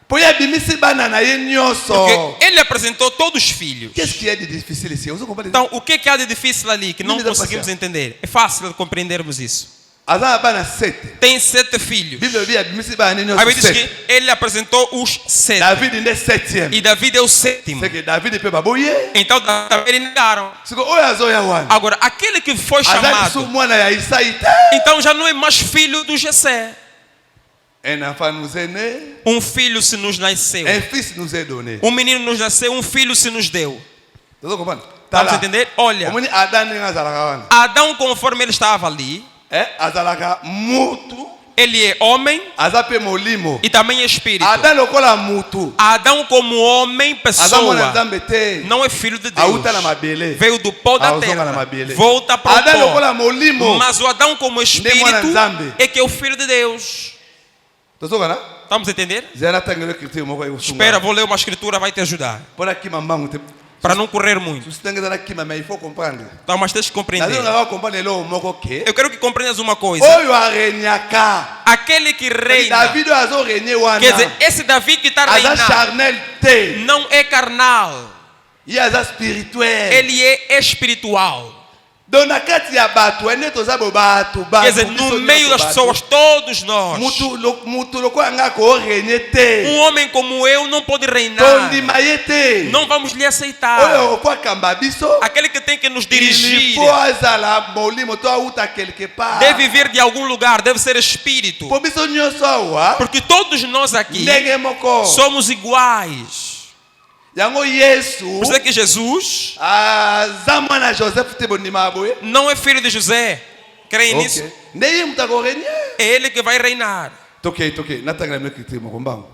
Poya bimisi bana na ye nyoso. Porque ele apresentou todos os filhos. Qu'est-ce qu'il y a de difficile ici? Vous comprenez? Então, o que há de difícil ali que não Não me dá conseguimos paciência. entender? É fácil de compreendermos isso. Aza bana 7. tem 7 filhos. Bible via admisi ba nini A Bíblia diz 7. que ele apresentou os 7. David nde 7e. E Davi é o 7º. C'est que David pe baboye. Então eles negaram. Siko oyo azoya wana. Agora, aquele que foi Aza chamado, biso mwana ya Isaïe te. então já não é mais filho do Jessé. Un enfant nous est né. Um filho se nos nasceu. Un fils nous est donné. Um menino nos nasceu, um filho se nos deu. Vous comprenez? Vamos entender? Olha, Omoni Adam ndenge azalaka wana. Adão, conforme ele estava ali, Azalaka mutu. ele é homem Aza pe molimo. e também é espírito. Adam lokola mutu. Adão, como homem, Aza mwana pessoa, Nzambe te. não é filho de Deus. Auta na mabele. Veio do pó da Aozonga na terra, mabele. volta para o Adam lokola pó. molimo. Mas o Adão, como espírito, mwana Nzambe. é que é o filho de Deus. Tozokana? Vamos entender? Zena tangelo critério moko yo sunga. Espera, vou ler uma escritura, vai te ajudar. Pona kima mbangu te. Para não correr muito. Tu tanga na kima mais il faut comprendre. Então, mas tens que compreender. Nazo na comprendre lo moko ke. Eu quero que compreendas uma coisa. Oyo arenyaka. Aquele que reina, David azo renye wana. quer dizer, esse Davi que está Aza reinando, charnel te. não é carnal. Il aza spirituel. Ele é espiritual. Donc na kati ya bato ene toza bo bato ba. Quer dizer, no meio das pessoas, todos nós. Mutu lokola nga ko renye te. Um homem como eu não pode reinar. Tondima ye te. Não vamos lhe aceitar. Oyo kwa kamba biso. Aquele que tem que nos Il dirigir faut azala molimo to auta quelque part. deve vir de algum lugar, deve ser espírito. Po biso nyonso awa. Porque todos nós aqui Ndenge moko. somos iguais. Yango Yesu. Por isso é que Jesus Aza mwana Joseph te bondima aboye. não é filho de José. Creem nisso? Okay. Ndeye mutako renye. É ele que vai reinar. Toke. Natanga na écriture moko mbangu.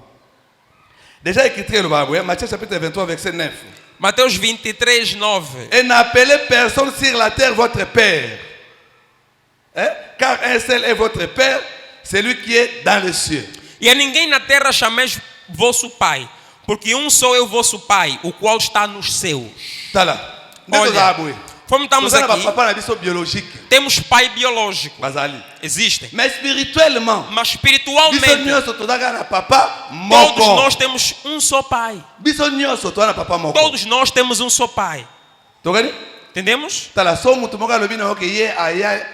Déjà écrit le Bible, Matthieu chapitre 23 verset 9. Mateus 23, 9. Et n'appelez personne sur la terre votre père. Car un seul est votre père, celui qui est dans les cieux. E a ninguém na terra chameis vosso pai, porque um só é o vosso pai, o qual está nos céus. Tá lá. Olha, como estamos aqui, papa na biso biologique. temos pai biológico. Bazali. Existem. Mais spirituellement, Mas biso espiritualmente, nyonso tozaka na papa todos moko. nós temos um só pai. Biso nyonso toza na papa moko. Todos nós temos um só pai. Tokani? Entendemos? Tala so mutu moko alobi na oke ye aya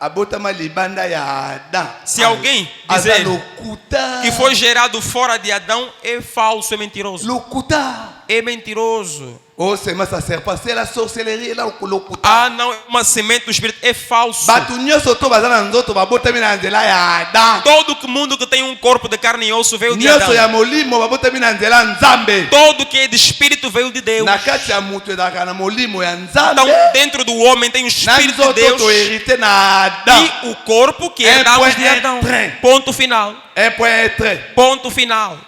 abotama libanda ya Adam. Se alguém dizer lokuta. que foi gerado fora de Adão, é falso, é mentiroso. Lokuta. É mentiroso. Oh, c'est ma serpent, c'est la sorcellerie là lokuta. Ah, não, é uma semente do Espírito. É falso. Batu nyonso to bazana nzoto babotami na nzela ya Adam. Todo mundo que tem um corpo de carne e osso veio de Adão. Nyonso ya molimo babotami na nzela Nzambe. Todo que é de espírito veio de Deus. Na kati ya mutu edaka na molimo ya Então, Nzambe. dentro do homem tem o Na espírito de nzoto Deus to hérité na Adam. e o corpo que herdamos de Adão. Ponto final. Un point être. Ponto final.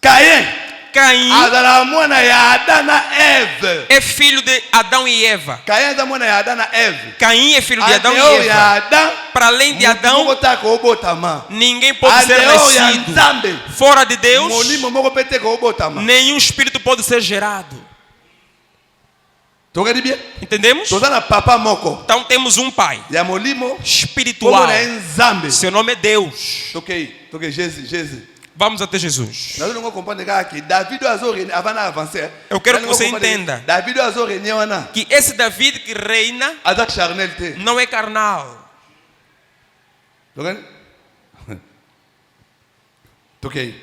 Caïn. Caim Azala mwana ya Adam na Eve. é filho de Adão e Eva. Caïn aza mwana ya Adam na Eve. Caim é filho de Adão Adeo e ya Eva. Adam. Para além de Adão, Moko taka obotama. ninguém pode ser Adeo ya nascido. Nzambe. Fora de Deus, Molimo moko pete ko obotama. nenhum espírito pode ser gerado. Tokadi bien? Entendemos? Toza na papa moko. Então temos um pai Ya molimo. espiritual. Como na Nzambe. Seu nome é Deus. Toquei Jesus. Vamos até Jesus. Nós não compreendemos que David azou avant d'avancer. Eu quero que você entenda David azou reigner wana. que esse David que reina Azak charnel te. não é carnal. Toquei.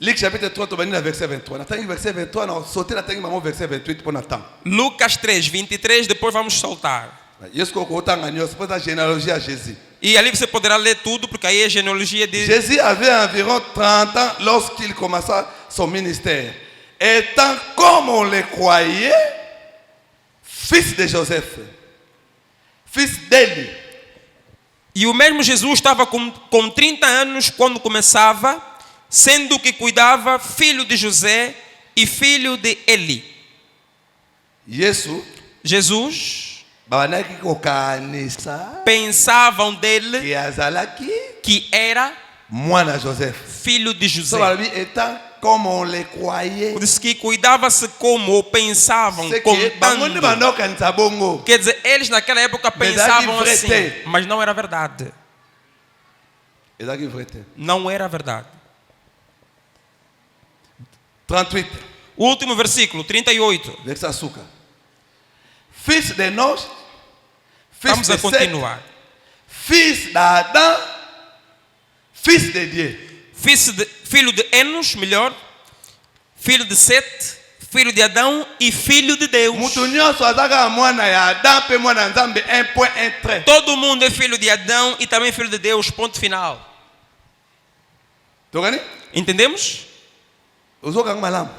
Luc chapitre 3, tu vas lire verset 23. Nathalie verset 23, non, sauter la tangue maman verset 28 pour Nathan. Lucas 3, 23, depois vamos soltar. Est-ce qu'on entend gagner c'est pas la généalogie à Jésus. E ali você poderá ler tudo, porque aí é genealogia de... Jésus avait environ 30 ans lorsqu'il commença son ministère. Étant comme on le croyait, fils de Joseph, fils d'Élie. E o mesmo Jesus estava com 30 anos quando começava, sendo que cuidava filho de José e filho de Eli. Jesus pensavam dele que era filho de José. Por isso que cuidava-se como, ou pensavam, contando. Quer dizer, eles naquela época pensavam assim, mas não era verdade. Não era verdade. 38. O último versículo, 38. Fils de Nos, Vamos a continuar. fils d'Adam, fils de Dieu. Filho de Enos, melhor. Filho de Sete, filho de Adão e filho de Deus. Mutu nyonso azaka mwana ya Adam pe mwana Nzambe, un point, un trait. Todo mundo é filho de Adão e também filho de Deus, ponto final. Tokani? Entendemos? Uzoka malamu.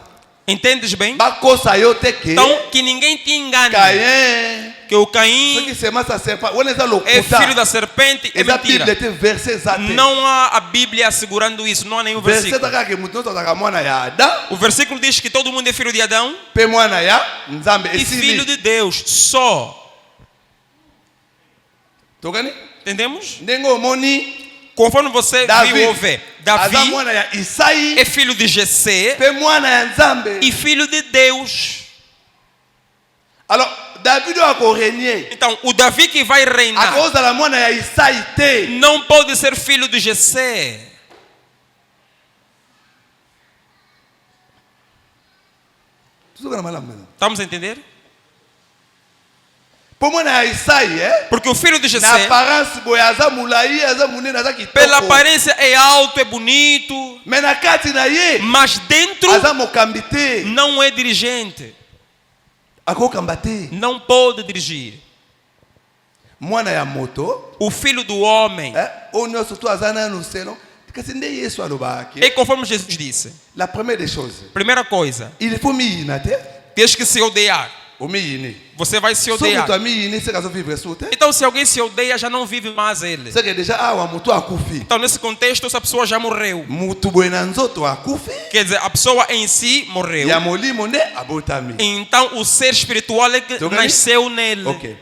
Entendes bem? Bakosa yo te que Então, que ninguém te engane. Caïn, Que o ce Caim qui se massa serpent, on est dans le é filho da serpente, é eza mentira. Bible te verset zate. Não há a Bíblia assegurando isso, não há nenhum Verset versículo. taka ke mutu nyonso azaka mwana ya Adam O versículo diz que todo mundo é filho de Adão pe mwana ya Nzambe e filho esili. de Deus, só. Tokani? Entendemos? Ndenge omoni Conforme você viu ou vê, aza Davi mwana ya Isaïe é filho de Jessé pe mwana ya Nzambe. e filho de Deus. Alors David ako régner. Então, o Davi que vai reinar Akozala mwana ya Isaïe te. não pode ser filho de Jessé. Tuzoka na malamu. Estamos a entender? Po mwana ya Isaïe, Porque o filho de na Jessé, apparence boye aza mulayi, aza munene, aza kitoko. pela aparência é alto, é bonito, Mais na kati na ye, mas dentro aza mokambi te. não é dirigente. Akokamba te. Não pode dirigir. Mwana ya moto, O filho do homem. oyo nyonso to aza nanu selo. Kasi nde Yesu alobaki. É conforme Jesus disse. La première des choses, Primeira coisa, il faut miyina te. tens que se odiar. Omiyini. Você vai se So odiar. moto amiyini se kazo vivre su te. Então, se alguém se odeia, já não vive mais ele. C'est que déjà awa moto akufi. Então, nesse contexto, essa pessoa já morreu. Mutu boye na nzoto akufi. Quer dizer, a pessoa em si morreu. Ya molimo nde abotami. Então, o ser espiritual é que Então, nasceu nele. Ok.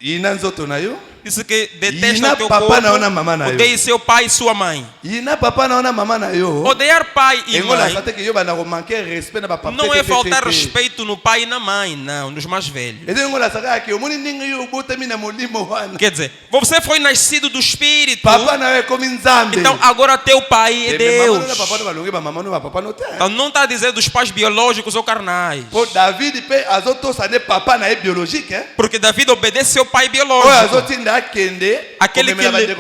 Ina nzoto na yo. Isso que detesta Ina o teu papa corpo, na ona mama na yo. odeie seu pai e sua mãe. Ina papa na ona mama na yo. Odiar pai e Engola mãe sate que yo bana ko manquer respect na ba papa. não é faltar respeito no pai e na mãe, não, nos mais velhos. Ede engola saka que omoni ninga yo botami na molimo wana. Quer dizer, você foi nascido do Espírito, Papa na yo como Nzambe. então agora teu pai é Deus. Mama papa no balongi ba mama no ba papa no te. Então não está a dizer dos pais biológicos ou carnais. Po David pe azoto sa ne papa na e biologique, hein. Porque Davi obedece seu pai Oyo biológico. azotinda kende. Aquele que ele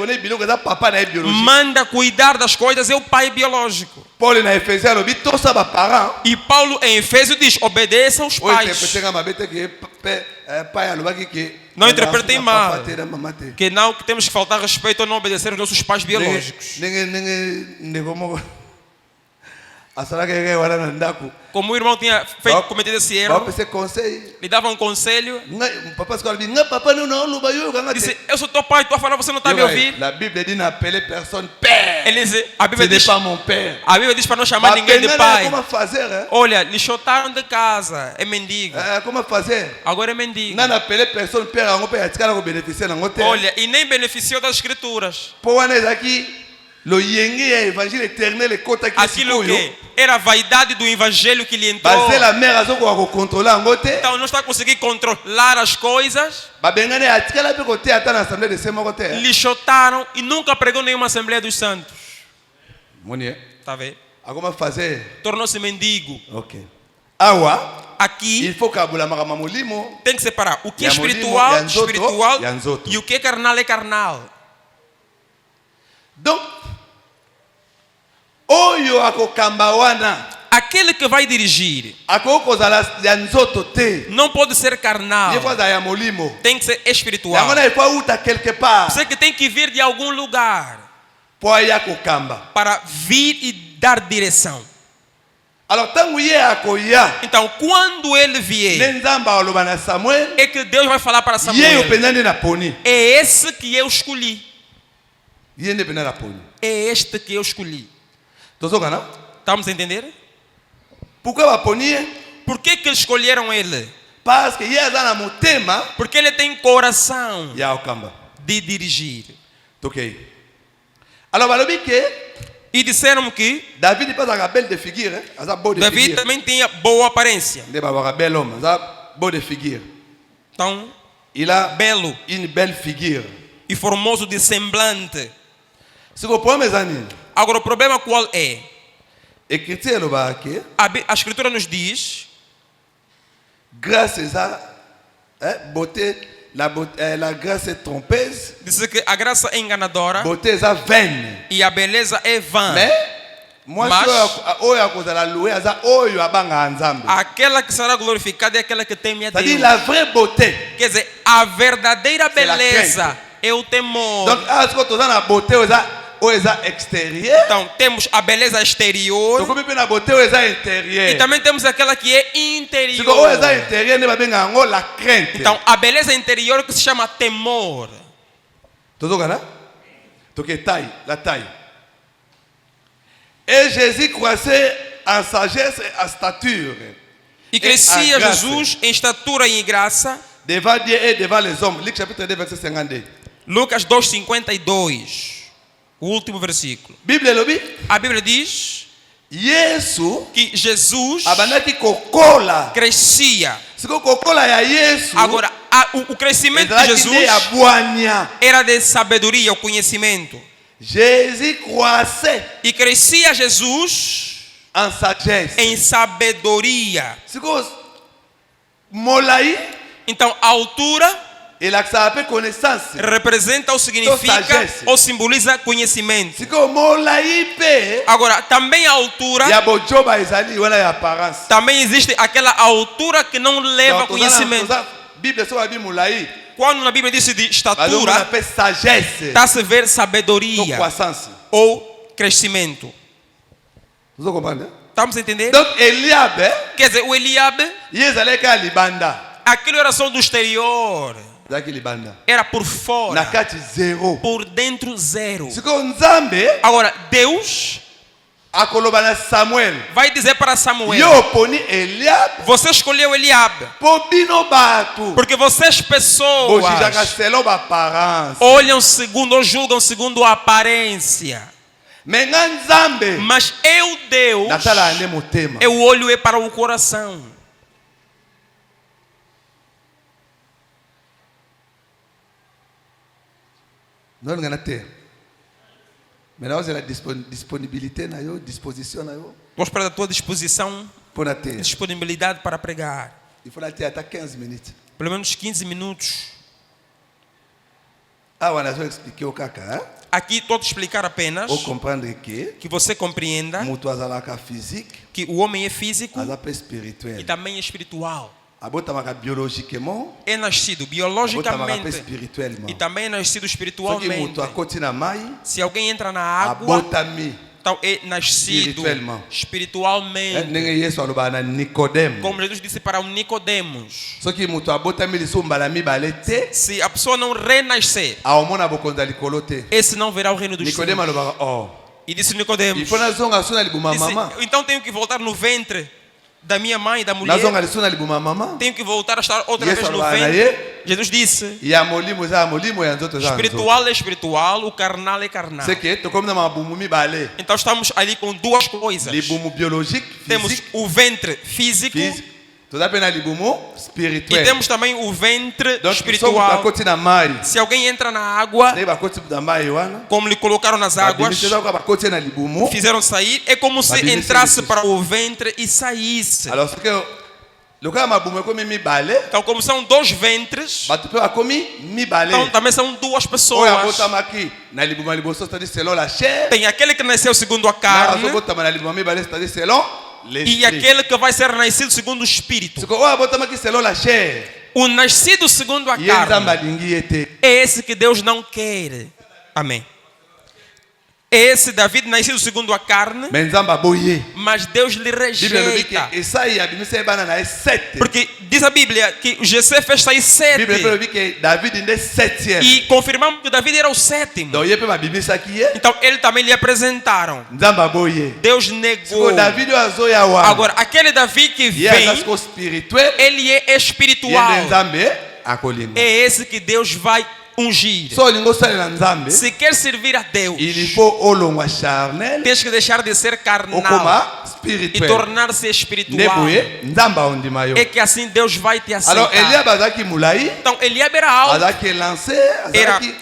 papa na e biologique. manda cuidar das coisas é o pai biológico. Paul na Efésiens lobi to sa ba parents. E Paulo em Efésios diz, obedeça aos Oyo pais. interpréter nga mabete que pai alobaki que Não interpretem mal. Papa te na mama te. Que não que temos que faltar respeito ou não obedecer aos nossos pais biológicos. Ninguém ndeko moko. Asalaka ke wana na ndako. Como o irmão tinha feito, cometido esse Ba erro, pese conseil. lhe dava um conselho. Papa se lobi nga papa no na loba yo kanga Disse, te. eu sou teu pai, tu a falar, você não está a me ouvir. La Bible dit n'appeler personne père. Ele diz, a Ce Bíblia n'est diz, pas mon père. a Bíblia diz para não chamar ninguém de pai. Como fazer, hein? Olha, lhe chotaram de casa, é mendigo. Como fazer? Agora é mendigo. Nga n'appeler personne père ango pe atikala ko bénéficier nango te. Olha, e nem beneficiou das escrituras. Po wana ezaki lo yenge ya évangile éternel ekota ki Aquilo sikoyo. que era a vaidade do evangelho que lhe entrou. Basé la mère azokoka ko contrôler ango te. Então não está conseguindo controlar as coisas. Babengane atikala pe ko te ata na assemblée de saint moko te. Lhe chotaram e nunca pregou nenhuma Assembleia dos Santos. Moni. Tá vendo? Agoma fazer. Tornou-se mendigo. OK. Awa Aqui il faut kabula makama molimo. tem que separar o que é Ya molimo, espiritual, ya nzoto, espiritual, ya nzoto. e o que é carnal. Donc oyo akokamba wana Aquele que vai dirigir akokozala ya nzoto te. não pode ser carnal, Ye faza ya molimo. tem que ser espiritual. Yango na il faut uta quelque part. Você que tem que vir de algum lugar Po ya kokamba. para vir e dar direção. Alors tangu ye akoya. Então, quando ele vier, Nenzamba aloba na Samuel. é que Deus vai falar para Ye Samuel: opendani na poni. é esse que eu escolhi. Ye ne pena na poni. É este que eu escolhi. Tozoka na? Estamos a entender? Pourquoi ba poni? Por que escolheram ele? Parce que ye aza na motema Porque ele tem coração ya okamba. de dirigir. Tokei. Alors balobi que E disseram que David pas a belle de figure, hein? Aza beau de Davi figure. também tinha boa aparência. Ne ba ba bel homme, aza beau de figure. Então, Il a belo une belle figure. e formoso de semblante. Ce que pour mes amis, Agora, o problema qual é? écriture le ba que A Escritura nos diz grâce à beauté la grâce est trompeuse, Disse que a graça é enganadora beauté est vaine. e a beleza é vã. Mais moi oyo akozala loué aza oyo abanga nzambe. Aquela que será glorificada é aquela que teme a C'est-à-dire Deus. la vraie beauté. Quer dizer, a verdadeira C'est la beleza é o temor. Donc est-ce que tu as la beauté oyo eza extérieure? Então, temos a beleza exterior Donc comme la beauté oyo eza intérieure. e também temos aquela que é C'est que interior. oyo eza intérieure ne babenga yango la crainte. Então, a beleza interior que se chama temor. Tozokana? Donc taille, la taille. Et Jésus croissait en sagesse et en stature. E crescia a graça. Jesus em estatura e em graça. Devant Dieu et devant les hommes. Luc chapitre 2 verset 52. Lucas 2:52. O último versículo. Bible lobi. A Bíblia diz Yesu que Jesus abandaki kokola. crescia. Siko kokola ya Yesu. Agora, o crescimento de ezalaki Jesus nde ya bwanya. era de sabedoria, o conhecimento. Jésus croissait E crescia Jesus en sagesse. em sabedoria. Siko molai Então, a altura elakisaka pe connaissance. representa ou significa sagesse. ou simboliza conhecimento. Siko molai pe Agora, também a altura, ya bojoba ezali wana ya apparence. também existe aquela altura que não leva a conhecimento. Bible so babi molai. Quando na Bíblia diz de Bazomona estatura, pe sagesse. está-se ver To sabedoria croissance. ou crescimento. Vous comprenez? Estamos a entender? Donc Eliab, Quer dizer, o Eliabe, yezalaki ya libanda. aquilo era só do exterior, Zaki libanda. era por Na fora, kati zéro. por dentro zero. Siko Nzambe Agora, Deus akoloba na Samuel. vai dizer para Samuel: Yo poni Eliab você escolheu Eliabe, po bino bato. porque vocês pessoas Bojijaka selon ba apparence. olham segundo ou julgam segundo a aparência. Mais nga Nzambe Mas eu, Deus, natala ane motema. eu olho é para o coração. Non nga na terre. Maintenant c'est la disponibilité na yo, disposition na yo Vou esperar da tua disposição, pour na terre. disponibilidade para pregar. Il faut la terre até 15 minutes. Pelo menos 15 minutos. Ah, on a só expliquer o kaka, hein? Aqui estou a te explicar apenas Ou comprendre que você compreenda mutu azalaka physique, que o homem é físico azapa e spirituel. também é espiritual. Abotamaka biologiquement, É nascido abotamaka biologicamente spirituellement. e também é nascido Soki espiritualmente. mutu akoti na mai, Se alguém entra na água, abotami. então é nascido Espirituellement. espiritualmente. Ndenge Yesu aloba na Nicodème. Como Jesus disse para o Nicodemos, Soki mutu abotami lisusu mbala mibale te, se a pessoa não renascer, aomona bokonzi ya likolo te. esse não verá o reino dos céus. Nicodème alobaka, oh, E disse il Nicodemos, faut nazonga so na libuma disse, mama. então tenho que voltar no ventre da minha mãe, da mulher. Nazonga lisu na libuma mama. Tenho que voltar a estar outra Yesu vez no alobaka na ventre. ye, Jesus disse, ya molimo eza ya molimo, ya nzoto eza ya nzoto. espiritual é espiritual, o carnal é carnal. C'est que tokomi na mabumu mibale. Então estamos ali com duas coisas. Libumu biologique, Temos physique, o ventre físico toza pe na libumu e spirituel. temos também o ventre Donc so mutu espiritual. akoti na mai, Se alguém entra na água, ndenge bakoti na mai wana, como lhe colocaram nas águas, babimisi eza koka bakoti na libumu. fizeram sair, é como se Babimisi entrasse Jesus. para o ventre e saísse. Alors c'est que lokola mabumu ekomi mibale, Então, como são dois ventres, bato mpe bakomi mibale. então também são duas Oyo pessoas. abotamaki na libuma liboso, c'est-à-dire selon la chair. Tem aquele que nasceu segundo a Na carne azobotama na libuma mibale, c'est-à-dire selon e l'esprit. aquele que vai ser nascido segundo o espírito. Siko oyo abotamaki selon la chair, O nascido segundo a ye Nzambe carne alingi ye te. é esse que Deus não quer. Amém. Esse David nascido segundo a carne, Mais Nzambe aboye. mas Deus lhe Bible elobi rejeita. ke Esaïe abimisi ye bana na ye 7. Porque diz a Bíblia que Jessé fez sair Bible 7. elobi ke David nde 7e. E confirmamos que David era o sétimo. Donc ye mpe babimisaki ye, Então ele também lhe apresentaram. Nzambe aboye. Deus Siko negou. David oyo azoya wana, Agora, aquele Davi que ye aza vem, siko spirituel, ele é ye espiritual. nde Nzambe akolinga. É esse que Deus vai ungir. So olingi osalela Nzambe, Se quer servir a Deus, il faut olongwa charnel, tens que deixar de ser carnal okoma e spirituel. tornar-se Nde espiritual. boye Nzambe aondima yo. É que assim Deus vai te Alors aceitar. Eliab azalaki mulai, Então Eliabe era alto, azalaki élancé, Era- azalaki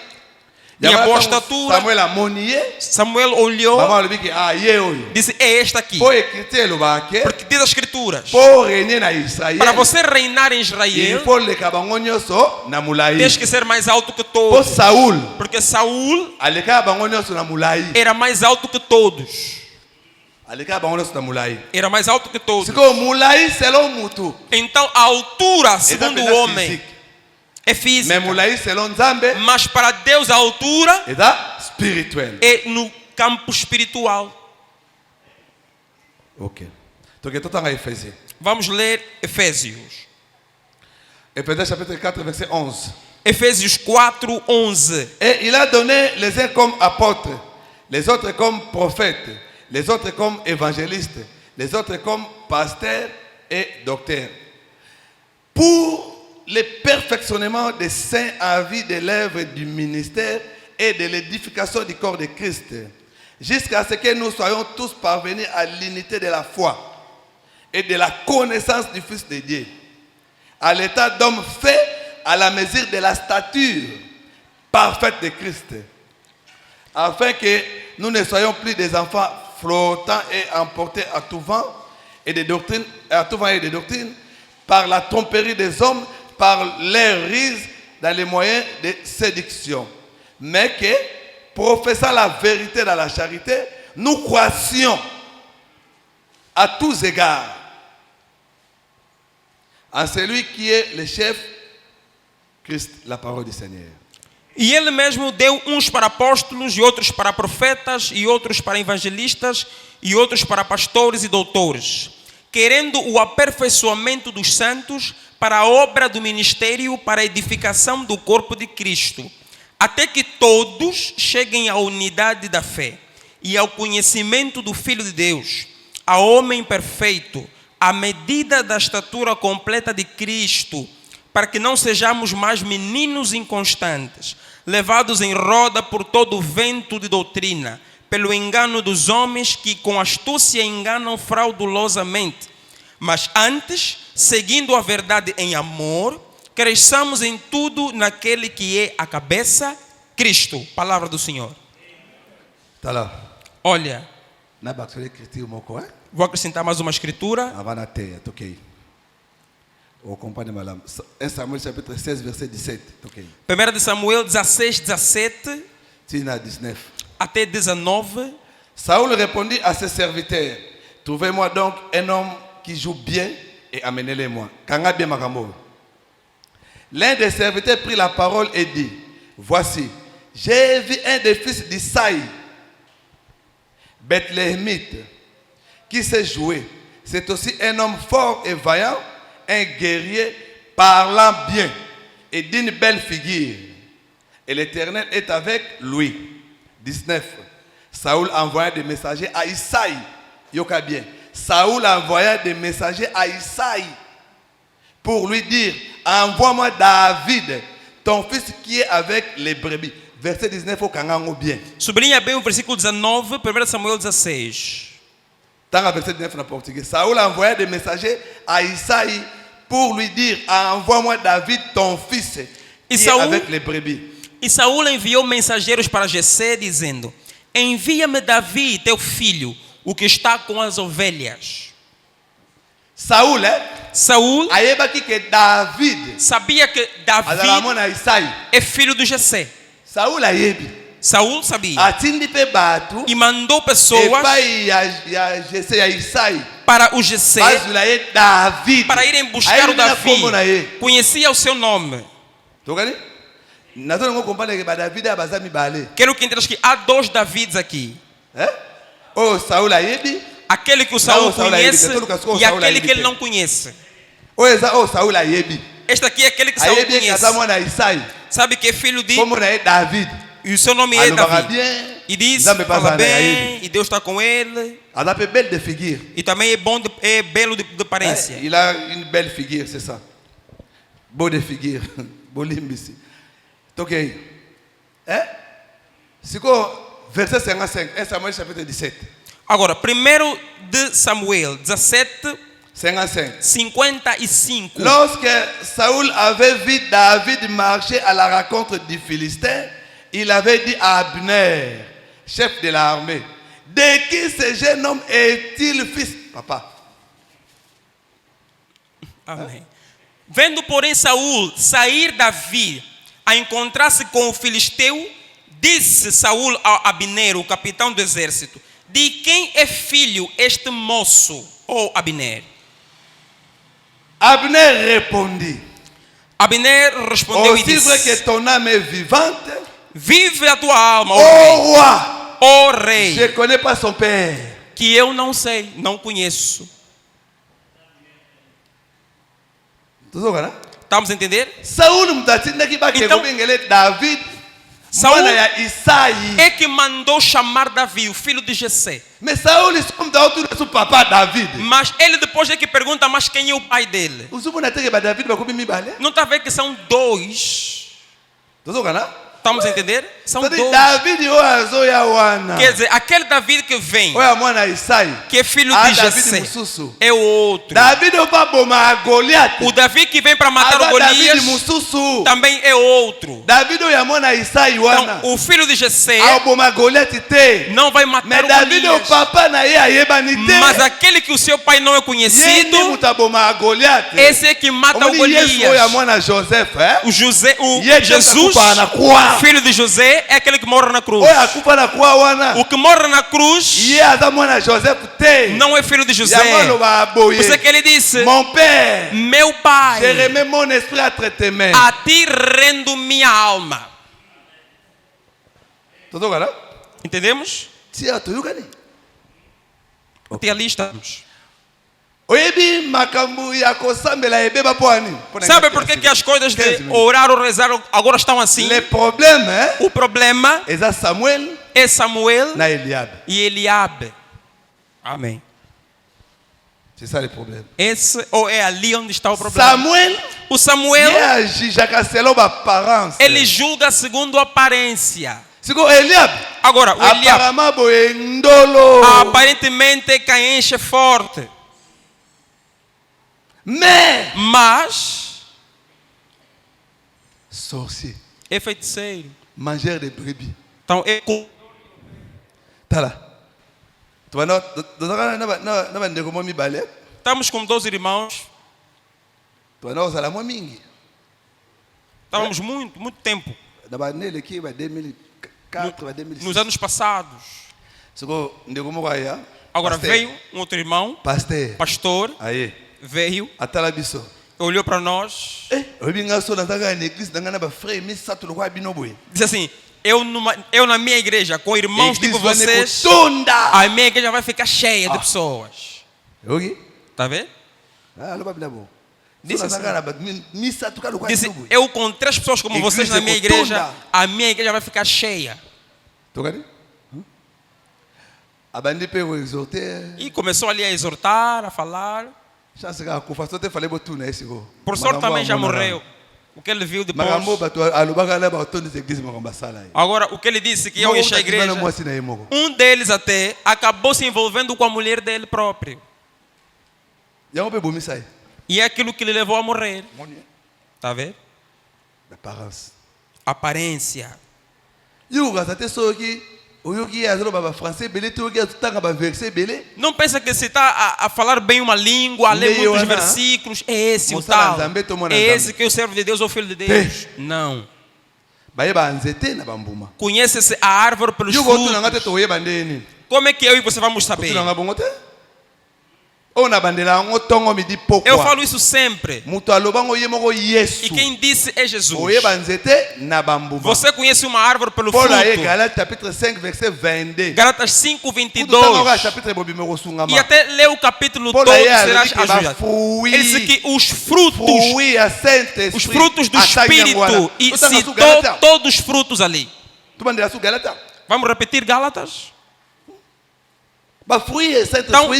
Tinha boa estatura. Samuel a monier. Samuel olhou, Maman lui dit ah yeoyo. disse: é este aqui. Pour écrire le baquet. Porque diz as escrituras: Pour régner na Israël. para você reinar em Il Israel, faut le kabango nyoso na mulai. tens que ser mais alto que Pour todos. Saoul. Porque Saul Ale kabango nyoso na mulai. era mais alto que todos. Ale kabango nyoso na mulai. Era mais alto que todos. Siko mulai selon mutu. Então a altura, segundo o homem, é física. Mais mulai selon Nzambe. Mas para Deus a altura Et ça spirituel. é no campo espiritual. Ok. Donc tout en Éphésiens. Vamos ler Efésios. Éphésiens chapitre 4 verset 11. Efésios 4, 11. Et il a donné les uns comme apôtres, les autres comme prophètes, les autres comme évangélistes, les autres comme pasteurs et docteurs. Pour le perfectionnement des saints en vue de l'œuvre du ministère et de l'édification du corps de Christ, jusqu'à ce que nous soyons tous parvenus à l'unité de la foi et de la connaissance du Fils de Dieu, à l'état d'homme fait à la mesure de la stature parfaite de Christ, afin que nous ne soyons plus des enfants flottants et emportés à tout vent et des doctrines, par la tromperie des hommes, par leur ruse dans les moyens de séduction, mais que, professant la vérité dans la charité, nous croissions à tous égards en celui qui est le chef, Christ, la parole du Seigneur. E ele mesmo deu uns para apóstolos, e outros para profetas, e outros para evangelistas, e outros para pastores e doutores, querendo o aperfeiçoamento dos santos para a obra do ministério, para a edificação do corpo de Cristo, até que todos cheguem à unidade da fé e ao conhecimento do Filho de Deus, a homem perfeito, à medida da estatura completa de Cristo, para que não sejamos mais meninos inconstantes, levados em roda por todo o vento de doutrina, pelo engano dos homens que com astúcia enganam fraudulosamente, mas antes, seguindo a verdade em amor, cresçamos em tudo naquele que é a cabeça, Cristo. Palavra do Senhor. Tá lá. Olha, Na batalha escritura moko, vou acrescentar mais uma escritura. Avant terre, toquei. O companheiro malam. 1 Samuel chapitre 16 verset 17, toquei. 1 de Samuel 16, 17 Tina 19. até 19. Saoul répondit à ses serviteurs, trouvez-moi donc un homme qui joue bien et amenez-le-moi. Kanga bien makambo. L'un des serviteurs prit la parole et dit, voici, j'ai vu un des fils d'Isaïe, Bethléemite, qui sait jouer. C'est aussi un homme fort et vaillant, un guerrier parlant bien et d'une belle figure. Et l'Éternel est avec lui. 19. Saoul envoya des messagers à Isaïe. Yoka bien. Saoul envoya des messagers à Isaïe pour lui dire, envoie-moi David, ton fils qui est avec les brebis. Verset 19 au Kangango bien. Sublinha bem o versículo 19, 1 Samuel 16. Dans le verset 19 en portugais, Saoul envoya des messagers à Isaïe pour lui dire, envoie-moi David, ton fils qui est avec les brebis. E Saúl enviou mensageiros para Jessé, dizendo, envia-me Davi, teu filho, o que está com as ovelhas. Saoul, Saúl que David sabia que Davi é filho de Jessé. Saoul Saúl sabia. E mandou pessoas para o Jessé para irem buscar o Davi. Conhecia o seu nome. Quero que entenda que há dois Davids aqui. Aquele que o Saúl conhece e aquele que ele não conhece. Este aqui é aquele que Saúl conhece. Sabe que é filho de David. E o seu nome é Davi. E diz, fala bem, e Deus está com ele. E também é belo de aparência. Il a une belle figure, c'est ça. Beau de figure. Beau limbisi. Ok. C'est quoi? Verset 55, 1 Samuel chapitre 17. Agora, 1 de Samuel 17, 55. Lorsque Saoul avait vu David marcher à la rencontre du Philistin, il avait dit à Abner, chef de l'armée, de qui ce jeune homme est-il fils? Papa. Amém. Vendo, porém, Saul sair Davi a encontrar-se com o filisteu, disse Saul a Abner, o capitão do exército: de quem é filho este moço, ó Abner? Abner répondit, Abner respondeu e aussi vrai que disse: ton âme est vivante, vive a tua alma, ô ó roi, rei, je ne connais pas son père. que eu não sei, não conheço. Estamos a entender? Saul mtatindaki bake Então, kobengele David, Saul mwana ya Isaïe. é que mandou chamar Davi, o filho de Jessé. Mais Saul mtautu su papa David. Mas ele depois é que pergunta, mas quem é o pai dele? Uzumuna teke ba David bakomi mibale. Não está a ver que são dois? Tozokana? Estamos a entender? São dois. David o azoya wana. Quer dizer, aquele David que vem, Oya mwana Isaïe. que é filho Ah, de David Jessé, mususu. é o outro. David o boma Goliath. O Davi que vem para matar o Aba David Golias mususu. também é outro. David o ya mwana Isaïe wana. Então, o filho de Jessé A boma Goliath te. não vai matar Mais o David o Golias. papa na ye ayebani te. Mas aquele que o seu pai não é Yende conhecido, mutaboma Goliath. esse é que mata o Omoni Yesu oya Golias. mwana Joseph, O Ye Jesus, takufa na croix. filho de José, é aquele que morre na cruz. Oya kufa na croix wana. O que morre na cruz Ye aza mwana Joseph te. não é filho de José. Yango aloba aboye. Por isso é que ele disse: Mon père, meu pai, je remets mon esprit entre tes mains. a ti rendo minha alma. Tozokana? Entendemos? Tia toyokani. Até ali estamos. Oyebi makambu ya kosambela ebeba poani. Sabe por que as coisas de orar ou rezar agora estão assim? Le problème, O problema eza Samuel é Samuel na Eliab. e Eliabe. Amém. C'est ça le problème. Esse ou é ali onde está o problema. Samuel, O Samuel, ye agijaka selon ba apparence. ele julga segundo a aparência. Siko Eliab, Agora, o Eliabe, apparemment boye ndolo. aparentemente Caim é forte. Mas sorcier, é feiticeiro. mangeur de brebis. Então, Tá lá. Tu vai não vai ndeko momi balé. estamos com 12 irmãos. Tu vai não usar mo mingi. Estávamos muito tempo. Da ba nele ki ba 2004 ba 2006. Nos anos passados. Siko ndeko mo kaya. Agora veio um outro irmão, pastor, Aí. veio, Atala biso. olhou para nós, Oyebi nga so na tanga na église na ngana ba frère mi sato lo kwa bino boye. disse assim: eu na minha igreja, com irmãos tipo vocês, Tonda. a minha igreja vai ficar cheia de pessoas. Ok? Está vendo? Ah, lo babila bom. Disse Disse assim, mi sato ka lo kwa disse, bino boye. eu com 3 pessoas como vocês na minha igreja, a minha igreja vai ficar cheia. Tokani? Abandi pe o exorter. E começou ali a exortar, a falar. Chance ka ku façon te falei botu na esse go. Por sorte também já morreu. O que ele viu depois. Magambo batu alubaka na ba tondo église magamba sala aí. Agora, o que ele disse que eu enchi a igreja, um deles até acabou se envolvendo com a mulher dele próprio. Yango pe bomi sai. E é aquilo que lhe levou a morrer. Está vendo? Apparence. Aparência. Yo ga te so ki oyoki azro baba français belé to ki tanga ba verset belé. Não pensa que se está a falar bem uma língua, a ler muitos versículos, é esse o tal. É esse que é o servo de Deus ou o filho de Deus. Não. Baye ba nzete na bambuma. Conhece-se a árvore pelos Yo frutos. go tu na ngate to yeba ndeni. Como é que eu e você vamos saber? Tu na ngabongo te? Ona bandela ngo tongo midi pokwa. Eu falo isso sempre. Muto alobango ye moko Yesu. E quem disse é Jesus. Oyeba nzete na bambuma. Você conhece uma árvore pelo Paul fruto. aye Galates chapitre 5 verset 22. Galatas 5, 22. E até lê o capítulo todo, serás ajudado. Ele disse que os frutos do Espírito, e citou todos os frutos ali. Vamos repetir Gálatas? Então,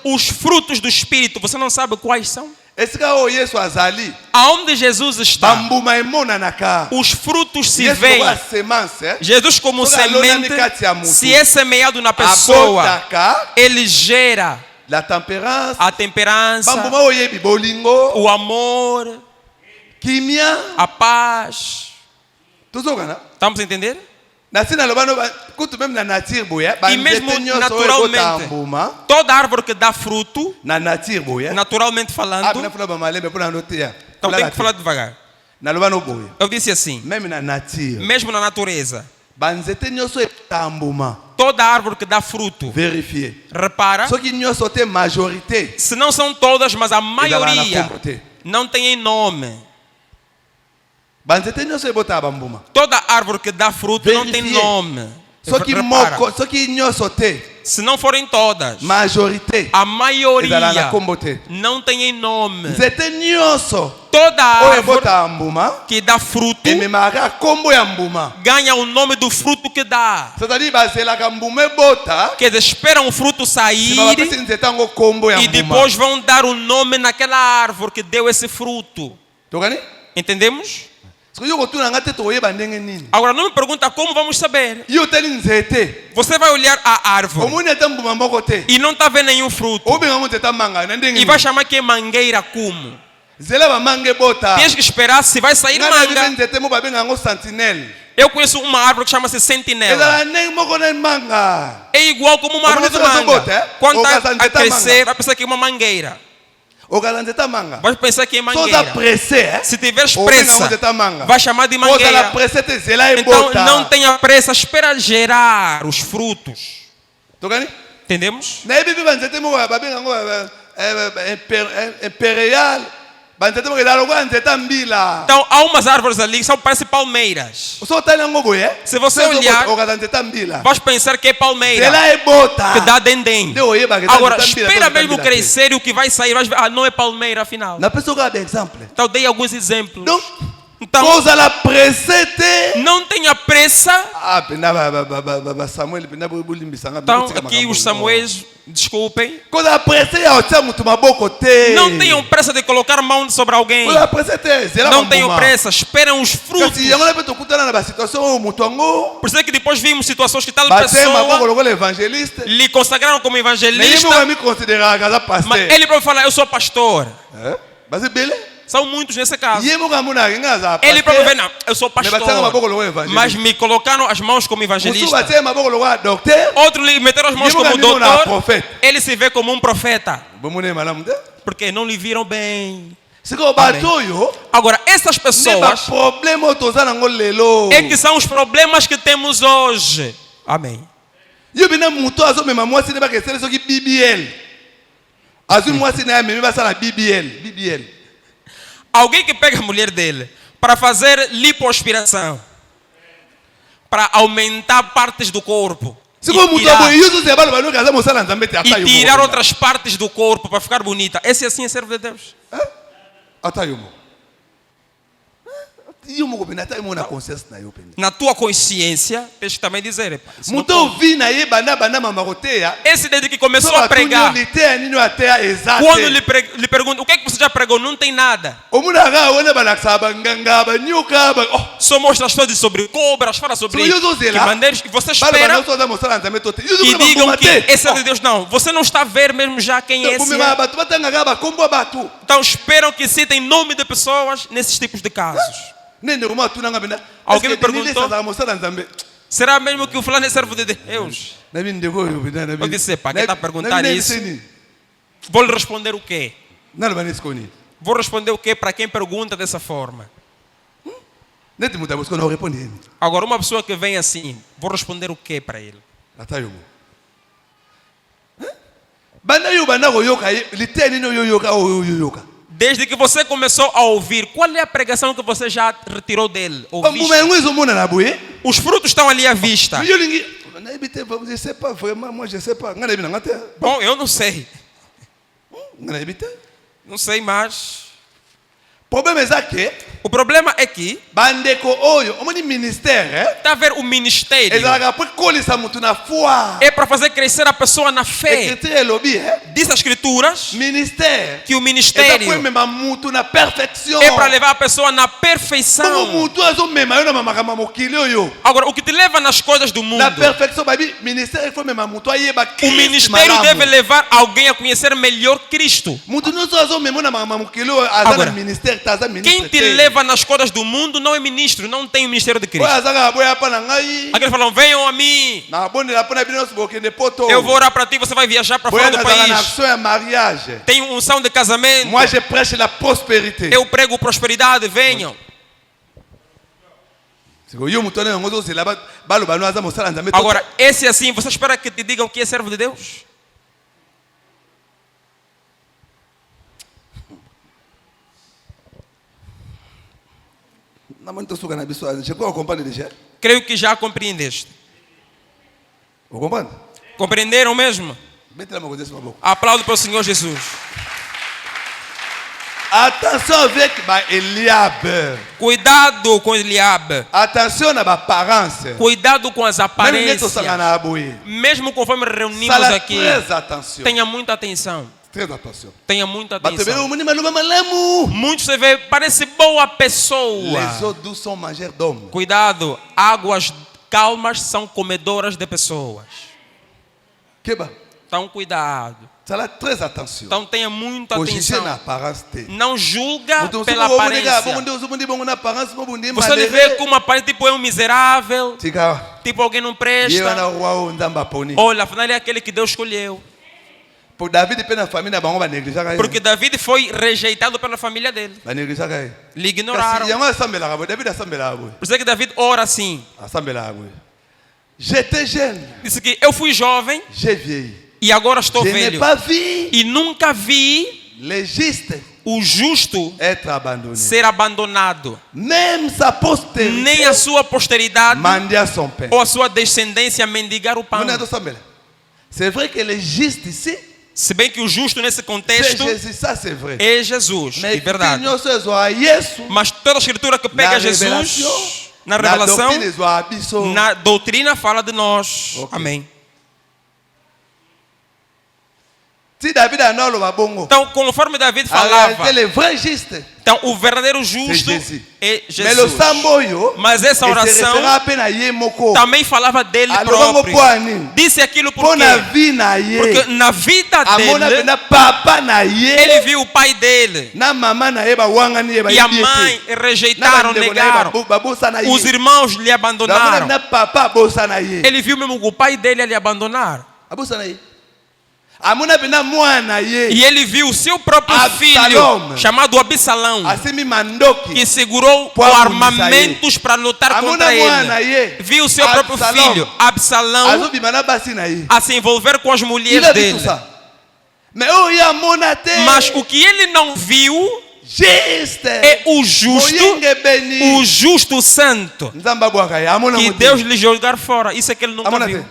os frutos do Espírito, você não sabe quais são? Aonde Jesus está, os frutos se veem. Jesus como semente, se é semeado na pessoa, ele gera a temperança, o amor, a paz. Estamos a entender? nasina lobano kutu même na nature boya E mesmo naturalmente, toda árvore que dá fruto, na nature boya naturalmente falando, na fala ba malembe pona notia então tem que falar devagar. na lobano boya Eu disse assim, même na nature mesmo na natureza, banzete nyoso etambuma toda árvore que dá fruto, vérifier repara, soki nyoso te majorité se não são todas, mas a maioria comporter não tem nome. banzete nyoso ebota bambuma Toda árvore que dá fruto não tem Verifier. nome. soki Repara, moko soki nyoso te se não forem todas, majorité a ezala na maioria kombo te não tem nome. nzete nyoso Toda oyo árvore ebota mbuma que dá fruto ememaka kombo ya mbuma ganha o nome do fruto que dá. c'est-à-dire bazelaka mbuma ebota Que esperam o fruto sair sima bapesi nzete yango kombo ya e mbuma depois vão dar o nome naquela árvore que deu esse fruto. tokani Entendemos? soki yo kotuna nga te tokoyeba ndenge nini Agora não me pergunta como vamos saber. yo otali nzete Você vai olhar a árvore omoni ata mbuma moko te e não está vendo nenhum fruto. obenga ngo nzete amanga na ndenge E vai chamar que é mangueira como. zela bamanga ebota Tens que esperar se vai sair nga nayebi mpe manga. nzete mo babenga yango sentinelle Eu conheço uma árvore que chama-se sentinela. ezala ndenge moko na manga É igual como uma árvore de Como você manga. bota, é? Quando Ou está casa a de crescer, vai pensar que é uma mangueira. okala nzete amanga Vai pensar que é soza mangueira. presse Se tiveres obenga ngo pressa, nzete amanga vai chamar de ozala mangueira. presse te zela Então ebota não tenha pressa, espera gerar os frutos. tokani Entendemos? nayebi mpe banzete moko babenga yango impérial banzete moko ezala lokola nzete ya mbila Então há umas árvores ali que são parecem palmeiras. so otali yango boye Se você olhar, okata nzete ya mbila vais pensar que é palmeira, zela ebota que dá dendém. nde oyebaka eza Agora, nzete ya mbila, espera to nzete ya mesmo mbila te. crescer e o que vai sair, vais ver, não é palmeira afinal. napesi okaa baexemple Então dei alguns exemplos. donc Então, kozala presse te não tenha pressa. pena basamuel pena bolimbisanga Então, aqui os Samuéis, desculpem, kozala presse ya otia mutu maboko te não tenham pressa de colocar mão sobre alguém. kozala presse te zela Não tenham bambuma pressa, esperem os frutos. kasi yango na mpe tokutana na basituation oyo motu yango Por isso é que depois vimos situações que tal batie maboko pessoa lokola évangéliste lhe consagraram como naye moko evangelista, yami consideraka aza mas paster ele próprio fala, eu sou pastor. basi bele São muitos nesse caso. ye moko amonaka nga aza Ele próprio vê, paster não, eu sou me batiaka maboko pastor. lokola Mas évangéliste me colocaram as mãos como mosusu evangelista. batie maboko lokola docteur Outro lhe meteram as mãos Ye como moko amimona doutor. prophète. Ele se vê como um profeta. bomoni malamu te Porque não lhe viram bem. sikoyo bato oyo Agora, essas nde pessoas baproblème oyo toza nango lelo é que são os problemas que temos hoje. Amém. yo bina moto azomema mwasi nde bakesele soki bbl azwi mwasi na ye amemi basala bbl Alguém que pega a mulher dele para fazer lipoaspiração, para aumentar partes do corpo sikoyo moto aboye yo zoze balo banoki aza mosala nzambe te ata e yo tirar moko outras partes do corpo para ficar bonita. Esse assim é servo de Deus. ata yo moko yo moko pene ata yo moko na conscience na yo pene Na tua consciência, tens que também dizer, "Epa, isso não moto pode." ovi na ye banda mama koteya Esse desde que so começou a batuni yo pregar, liteya nini oyo ateya eza quando te lhe pergunta, o que é que você já pregou? Não tem nada. omonaka wana balakisaka banganga banyoka Só mostra as coisas sobre cobras, fala sobre So, eu tô zela. que maneiras que você balo espera bana so aza mosala nzambe to te yo que zokuna digam bambuma que te esse é de Deus. Não, você não está a ver mesmo já quem é esse. bomema bato batangaka bakombo ya bato Então esperam que citem nome de pessoas nesses tipos de casos. nende koma atunanga pena Alguém me perguntou? azaka mosala nzambe Será mesmo que o fulano é servo de Deus? nabi ndeko oyo pena Eu disse, "Pá, quem tá a perguntar isso?" nini Vou lhe responder o quê? naloba nesi koni Vou responder o quê para quem pergunta dessa forma? neti moto abosiko na oreponde yeni Agora, uma pessoa que vem assim, vou responder o quê para ele? ata yo mo banda yo banda koyoka ye liteya nini oyo oyoka oyo oyoyoka Desde que você começou a ouvir, qual é a pregação que você já retirou dele? Ouviste? bambuma yango ezomonana boye Os frutos estão ali à vista. yo olingi nayebi te je sais pas vraiment moi je sais pas nga nayebi nanga te Bom, eu não sei. nga nayebi te Não sei mais. problème eza ke O problema é que bandeko oyo omoni ministère está a ver o ministério. ezalaka po ekolisa motu na foi É para fazer crescer a pessoa na fé. écriture elobi Diz as escrituras ministère que o eza po ministério emema motu na perfection é para levar a pessoa na bongo perfeição. motu azomema yo na makambo ya mokili oyo Agora, o que te leva nas coisas do mundo, na perfection babi ministère efo emema motu ayeba o Kristo ministério deve malamu levar alguém a conhecer melhor Cristo. motu nyonso azomema na makambo ya mokili oyo aza Agora, na ministère ministère taza Quem ministre te te. leva nas cordas do mundo não é ministro, não tem o ministério de Oyo Cristo. azaka boya pa na ngai. Aqueles falam, venham a mim, Na bonela pa na bino bokende poto. eu vou orar para ti, você vai viajar para fora Boya do nazaka na país. action ya mariage. Tem unção de casamento. Moi je prêche la prospérité. Eu prego prosperidade, venham. Yo mutone ngozo zela baloba no aza mosala nzambe. Agora, esse assim, você espera que te digam que é servo de Deus? Na muito suga na biso. Je crois comprendre déjà. Creio que já compreendeste. Vous comprenez? Compreenderam mesmo? Mettez la main sur ma boca. Aplaudo para o Senhor Jesus. Attention avec Eliab. Cuidado com Eliabe. Attention na apparence. Cuidado com as Même aparências. na aboye. Mesmo conforme reunimos Sala aqui, très attention. tenha muita atenção. Très attention. Tenha muita Batebele atenção. o menino maluma malemu. Muitos você vê, parece boa pessoa. Les eaux douces sont mangeurs d'hommes. Cuidado, águas calmas são comedoras de pessoas. Keba. Então, cuidado. Sala très attention. Então, tenha muita Cogiter na atenção. apparence te. Não julga Mutu pela suko bonega, aparência. bongo na apparence, bongo Você lhe vê como aparece, tipo, é um miserável, Tika. tipo, alguém não Ye presta. wana roi nzamba poni. Olha, afinal é aquele que Deus escolheu. Pour David pe na famille na bango ba négligeaka. Porque David foi rejeitado pela família dele. Ba négligeaka. Lhe Kasi ignoraram. yango asambelaka bo. David asambelaka bo. Por isso é que David ora assim. Asambelaka bo. J'étais jeune, Disse que eu fui jovem j'ai vieilli. e agora estou Je n'ai velho. pas vu E nunca vi les justes o justo être abandonnés. ser abandonado. Même sa postérité Nem a sua posteridade mendia son pain. ou a sua descendência mendigar o pão. Mon ado sambela. C'est vrai que les justes ici, Se bem que o justo nesse c'est contexto Jésus, ça c'est vrai. é Jesus, Mais é verdade. que nyoso ezwa Yesu, Mas toda a escritura que pega na Jesus, revelação, na revelação, doctrine ezwa biso. na doutrina fala de nós. Ok. Amém. Si David analoba bongo, Então, conforme David en falava, réalité le vrai juste, então o verdadeiro justo C'est Jésus. é mais le Jesus. samboyo, Mas essa se oração refera apenas a ye moko. também falava dele Aloba ngo próprio. po ani. Disse aquilo Po porque, na vie na ye. porque na vida Amona dele, pena papa na ye. ele viu o pai dele Na mama na ye ba wangani ye ba e a yebie mãe te. rejeitaram, Na bandeko na ye negaram. babosa na ye. Os irmãos lhe Na abandonaram. na papa bosa na ye. Ele viu mesmo o pai dele a lhe abandonar. Abosa na ye. Amona pena mwana ye. E ele viu o seu próprio Absalom. filho, chamado Absalão, Asimi mandoki. que segurou com Kwa armamentos para lutar Amona contra mwana ele. ye. Viu o seu próprio Absalom. filho, Absalão, Azobima na basi na ye. a se envolver com as Il mulheres a vu dele. tout ça. Mais oh ya mona te. Mas o que ele não viu Juste. é o justo, Moyenge beni. o justo santo, Nzamba bwaka ye. Amona que mote. Deus lhe jogar fora. Isso é que ele nunca Amona viu. te.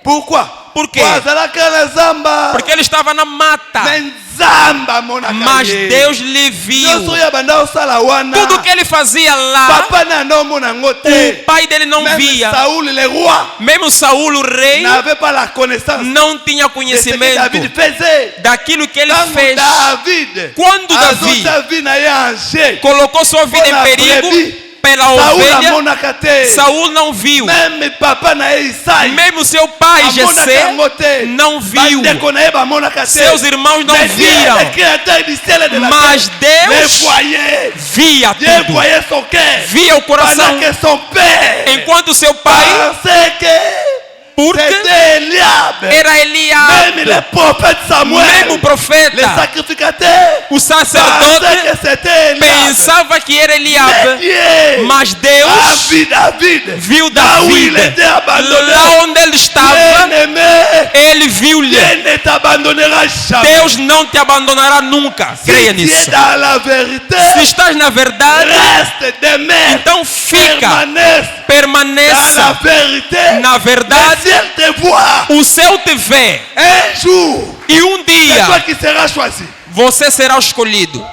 Pourquoi? Por quê? Azalaka na zamba. Porque ele estava na mata, Mais nzamba mona mas ye. Deus lhe viu. Nyonso ya banda osala wana. Tudo que ele fazia lá, Papa na no mona ngo o te. pai dele não Même via. Saoul le roi Mesmo Saul, o rei, n'avait pas la connaissance não tinha de ce que conhecimento David faisait. daquilo que ele Tango fez. David. Quando Davi azota vie na ye en jeu. colocou sua vida em Pela perigo brebis. pela Saoul ovelha, amonaka te. Saul não viu. Même papa na ye Isaïe. Mesmo seu pai, amonaka yango Jessé, te. não viu. Bandeko na ye bamonaka te. Seus irmãos não Mais Dieu est viram. le créateur du ciel et de la Mas terre. Le Deus foyer. via Dieu tudo. voyait son cœur. Via o coração. Pendant que son père Enquanto seu pai, pensait que porque c'était Eliab. era Même Eliabe, le prophète Samuel. mesmo Le profeta, sacrificateur. o Pensait sacerdote que c'était Eliab. pensava que era Mais Eliabe. Dieu Mas a Deus vu David. viu Là où il David, était abandonné. lá onde ele estava, Bien-aimé, ele viu-lhe. Dieu ne t'abandonnera jamais. Deus não te abandonará nunca. Creia Si tu es nisso. dans la vérité, Se estás na verdade, reste, demeure, então fica, permanece dans la permaneça vérité. na Le verdade. ciel te voit. O céu te vê Un jour, e c'est toi dia qui seras choisi. você será escolhido.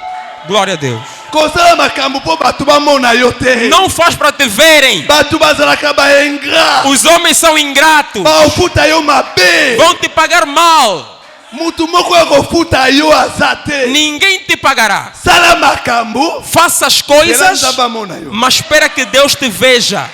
Glória a Deus. Kosala makambo po bato bamona yo te. Não faz para te verem. Bato bazalaka baingra. Os homens são ingratos. Baofuta yo mabe. Vão te pagar mal. Mutu moko ya kofuta yo aza te. Ninguém te pagará. Sala makambo. Faça as Ela coisas, nzamba mona yo. mas espera que Deus te veja.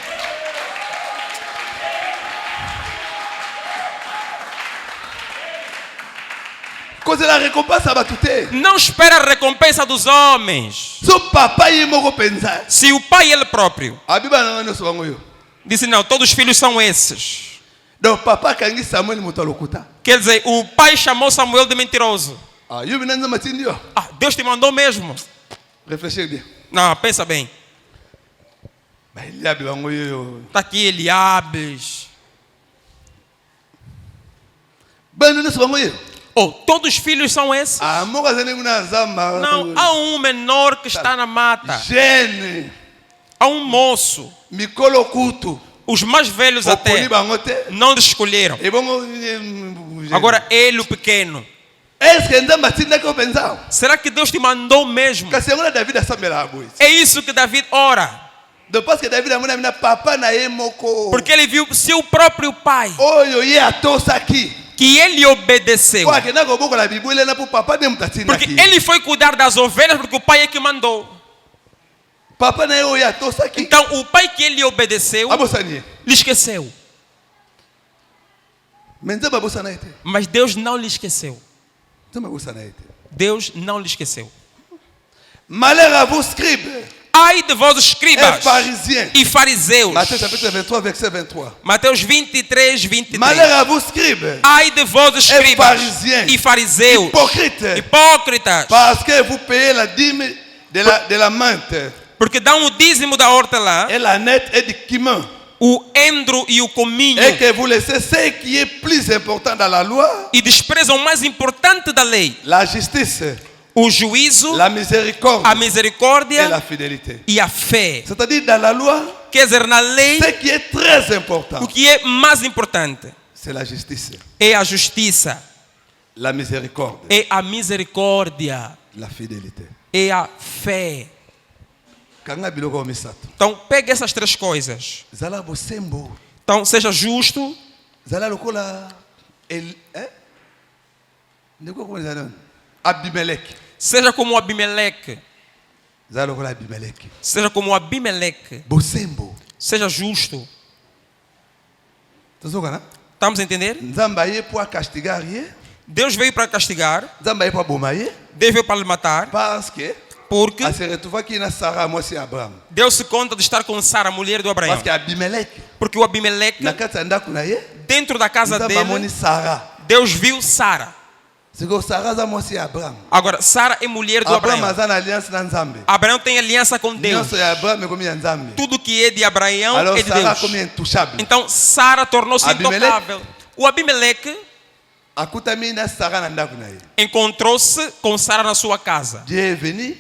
poser la récompense à Batouté. Não espera a recompensa dos homens. So papa yi moko penza. Se o pai ele próprio Abiba na ngano so bango yo. disse, não, todos os filhos são esses. Donc papa kangi Samuel moto lokuta. Quer dizer, o pai chamou Samuel de mentiroso. Ah, yo binanza matindi yo. Ah, Deus te mandou mesmo. Réfléchis bien. Não, pensa bem. Ba Eliabe bango yo. Está aqui Eliabes. Bano so bango yo. Oh, todos os filhos são esses? Ah, moka zane kuna zamba. Não, há um menor que está na mata. Jeune. Há um moço. Mikolo kutu. Os mais velhos até Oponi bango te. não escolheram. E bongo. Agora ele, o pequeno. Est-ce que nzamba tinda ko penza? Será que Deus te mandou mesmo? Kasi ngona David asambela abois. É isso que David ora. Donc parce que David amona mina papa na ye moko. Porque ele viu seu próprio pai, Oyo ye atosaki. que ele obedeceu. Kwa kena ko boko la Bible na pour papa de mutatina Porque ki. ele foi cuidar das ovelhas porque o pai é que mandou. Papa na ye oyo atosaki. Então o pai que ele obedeceu, Abosani. lhe esqueceu. Menza babosana ete. Mas Deus não lhe esqueceu. Nzamba babosana ete. Deus não lhe esqueceu. Malheur à vous scribes Ai de vós, et escribas pharisiens. e fariseus. Matthieu chapitre 23 verset 23. Mateus 23, 23. Malheur à vous scribes Ai de vós, escribas pharisiens. e fariseus, hypocrites hipócritas, parce que vous payez la dîme de la menthe porque dão o dízimo da hortelã, et la nette et du cumin o endro e o cominho, et que vous laissez ce qui est plus important dans la loi, e desprezam o mais importante da lei, la justice, o juízo, la miséricorde a et misericórdia la fidélité. e a fé. C'est-à-dire dans la loi, Quer dizer, na lei, ce qui est très important, o que é mais importante c'est la justice, é a justiça, la miséricorde, é a misericórdia, la fidélité. é a fé. Kanga biloko misato. Então, pegue essas três coisas. Zala bosembo. Então, seja justo, Zala lokola Ndeko ko zala Abimelech. seja como Abimeleque, Zala lokola Abimelech. seja como Abimeleque, Bosembo. seja justo. Tozokana? Estamos a entender? Nzamba ye pour castigar ye. Deus veio para castigar, Nzamba ye pour bomaye. Deus veio para lhe matar, Parce que porque a se retrouva qui na Sarah moi c'est Abraham. Deus se conta de estar com Sara, mulher do Abraão. Parce que Abimelech Porque o Abimeleque, na kati ndako na ye. dentro da casa Nzamba moni dele, Sarah. Deus viu Sara. C'est que Sarah za moi c'est Abraham. Agora, Sara é mulher do Abraham Abraão. azana alliance na Nzambe. Abraão tem aliança com Deus. Nyonso ya Abraham e comme ya Nzambe. Tudo que é de Abraão Alors é de Sarah Deus. comme intouchable. Então, Sara tornou-se Abimelec? intocável. O Abimeleque Akutami na Sarah na ndako na ye. encontrou-se com Sara na sua casa. Dieu est venu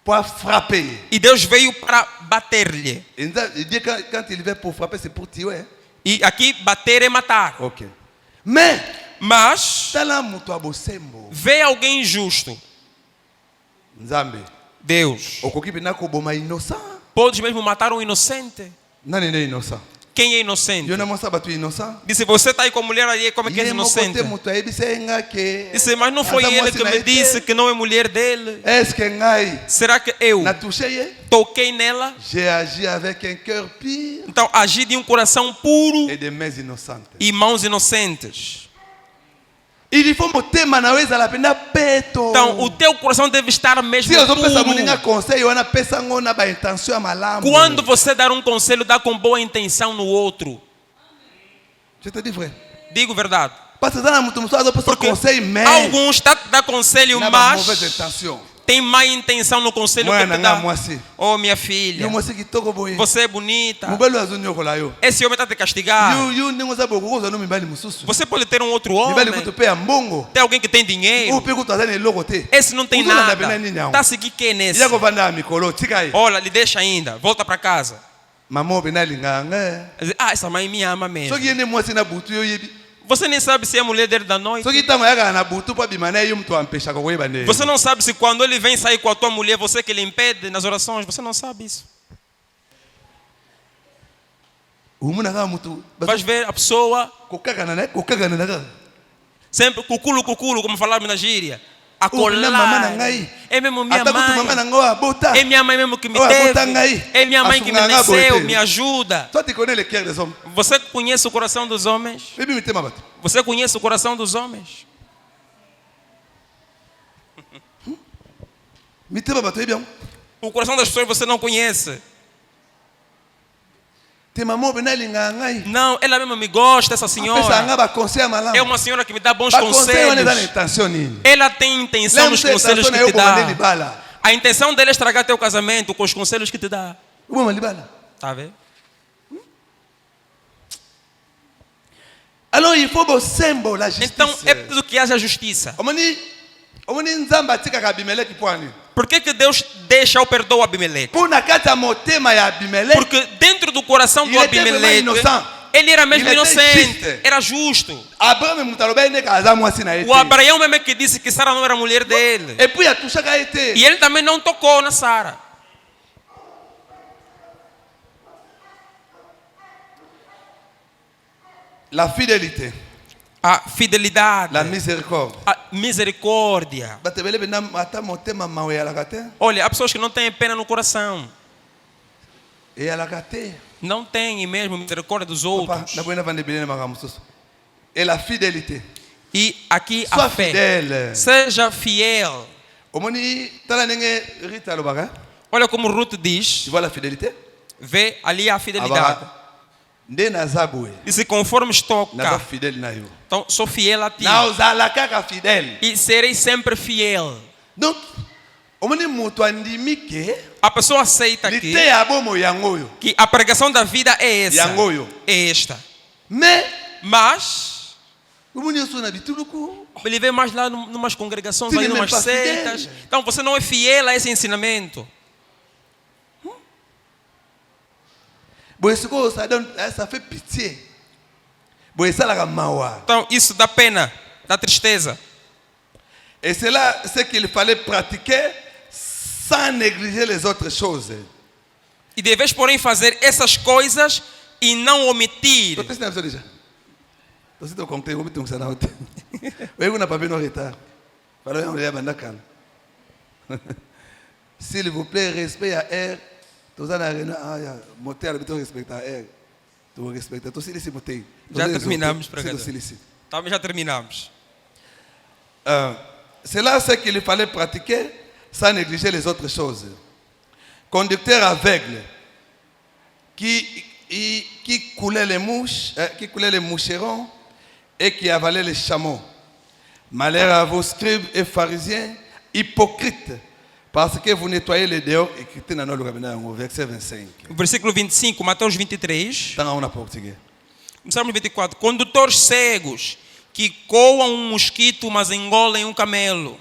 pour frapper. E Deus veio para bater-lhe. Et Dieu, quand il vient pour frapper, c'est pour tuer. E aqui, bater é matar. Ok. Mais, Mas, tala mutu abosembo. vê alguém injusto. Nzambe. Deus. Okoki pena koboma innocent. Podes mesmo matar um inocente. Nani ne innocent? Quem é inocente? Yo na mosa batu innocent. Disse, você está aí com a mulher aí, como é que é Ye moko inocente? te mutu ayebisa nga ke. Disse, mas não foi Aza ele mwasi que na me ye te. disse que não é mulher dele. Est-ce que ngai Será que eu na touché ye? toquei nela? J'ai agi avec un cœur pur Então, agi de um coração puro et des mains innocentes. e mãos inocentes. Il faut motema na weza la pena peto. Então, o teu coração deve estar mesmo Si ozopesa moninga puro. conseil wana pesa ngo na ba intention ya malamu. Quando você dar um conselho, dá com boa intenção no outro. Je te dis vrai. Digo verdade. Parce que zana mutu muso azopesa Porque conseil mais alguns está dá conselho, na ba mauvaise mas intention. tem má intenção no conselho que Mwana te nga dá. mwasi. Oh, minha filha, Yo mwasi kitoko boye. você é bonita. Mobali azonyokola yo. Esse homem está te castigar. Yo ndenge oza bokokoza no mibali mosusu. Você pode ter um outro homem. Mibali kutu pe ya mbongo. Tem alguém que tem Ou dinheiro. pe kutu azana eloko te. Esse não tem Uzolanda nada. pena nini yango? Tá seguindo quem nesse? Ya kovanda ya mikolo tika ye. Olha, lhe deixa ainda. Volta para casa. Mama pena linganga. Ah, essa mãe me ama mesmo. Soki yene mwasi na butu yo yebi. Você nem sabe se é a mulher dele da noite. Soki tango yaka na butu pa bimana yo mtu ampesha ko koyeba ne. Você não sabe se quando ele vem sair com a tua mulher, você que lhe impede nas orações. Você não sabe isso. Umuna kama mtu. Vais ver a pessoa Kokagana na. sempre cuculo, como falamos na gíria. A Mina mama na colar. ngai. É mesmo minha Ata kutu mama mãe. na ngo abota. É minha mãe mesmo que me Oh, teve. abota ngai. É minha mãe que me Asunga nga nasceu, bote. me ajuda. Toi tu connais le cœur des hommes. Você conhece o coração dos homens? Bibi mitema bato. Você conhece o coração dos homens? mitema bato yebi yango. O coração das pessoas você não conhece. Te maman bena linga ngai. Não, ela mesma me gosta, essa Pesa senhora. nga ba conseil malamu. É uma senhora que me dá bons Ba conseil wana eza na conselhos. intention nini? Ela tem intenção nos conselhos que te dá. A intenção dela é estragar teu casamento com os conselhos que te dá. Uboma libala. Tá vendo? Alors il faut bosembo la justice. Então é preciso que haja justiça. Omoni nzamba atikaka Abimeleki pwani. Por que Deus deixa ou perdoa Abimeleque? Pour na kati ya motema ya Abimeleki. Porque dentro do coração do Il était vraiment Abimeleque, innocent. ele era mesmo Il était inocente, juste. era justo. Abraham mutaloba neka aza mwasi na O ete. Abraão mesmo é que disse que Sara não era mulher dele. Et puis atushaka ete. E ele também não tocou na Sara. La fidélité, A fidelidade, la miséricorde. a misericórdia. Batebele bena ata motema mawe ya lakate. Olha, há pessoas que não têm pena no coração. E ya lakate. Não têm mesmo misericórdia dos Papa, outros. na buena vande bele magamususu. Et la fidélité. E aqui a Sois fé. fidèle. Seja fiel. Omoni tala nenge Rita lobaka. Olha como Ruth diz. Tu vois la fidélité? Vê ali a fidelidade. Abaka. Nde nazabwe. E se conforme estou Naza cá, fidèle na yo. então sou fiel a ti. Na ozala kaka fidèle. E serei sempre fiel. Donc, omoni mutu andimi ke A pessoa aceita lite que, ya bomo yango oyo. que a pregação da vida é essa. Yangoyo. É esta. Mais, Mas omoni oso na bituluku. ele vê mais lá numas congregações, Tu aí n'es numas même pas seitas. fidèle. Então você não é fiel a esse ensinamento. Boye siko ça fait pitié. Boye salaka mawa. Então isso dá pena, dá tristeza. Et c'est là ce qu'il fallait pratiquer sans négliger les autres choses. E deves, porém, fazer essas coisas e não omitir. Tu as ensinado déjà. Tu as ensinado compter, tu as ensinado. Oui, vous n'avez pas besoin de retard. Voilà, on est à Bandakan. S'il vous plaît, respect à R. Tu as un moteur, tu respectes à R. Tu respectes. Tu sais, moteur. Já terminamos, pregador. C'est Também já terminamos. C'est là ce qu'il fallait pratiquer sans négliger les autres choses. Conducteur aveugle qui coulait les mouches, qui coulait les moucherons et qui avalait les chameaux. Malheur à vos scribes et pharisiens, hypocrites, parce que vous nettoyez les dehors, écrit dans le verset 25. Versículo 25, Mateus 23. Dans un portugais. Salmo 24. Condutores cegos que coam um mosquito, mas engolem um camelo.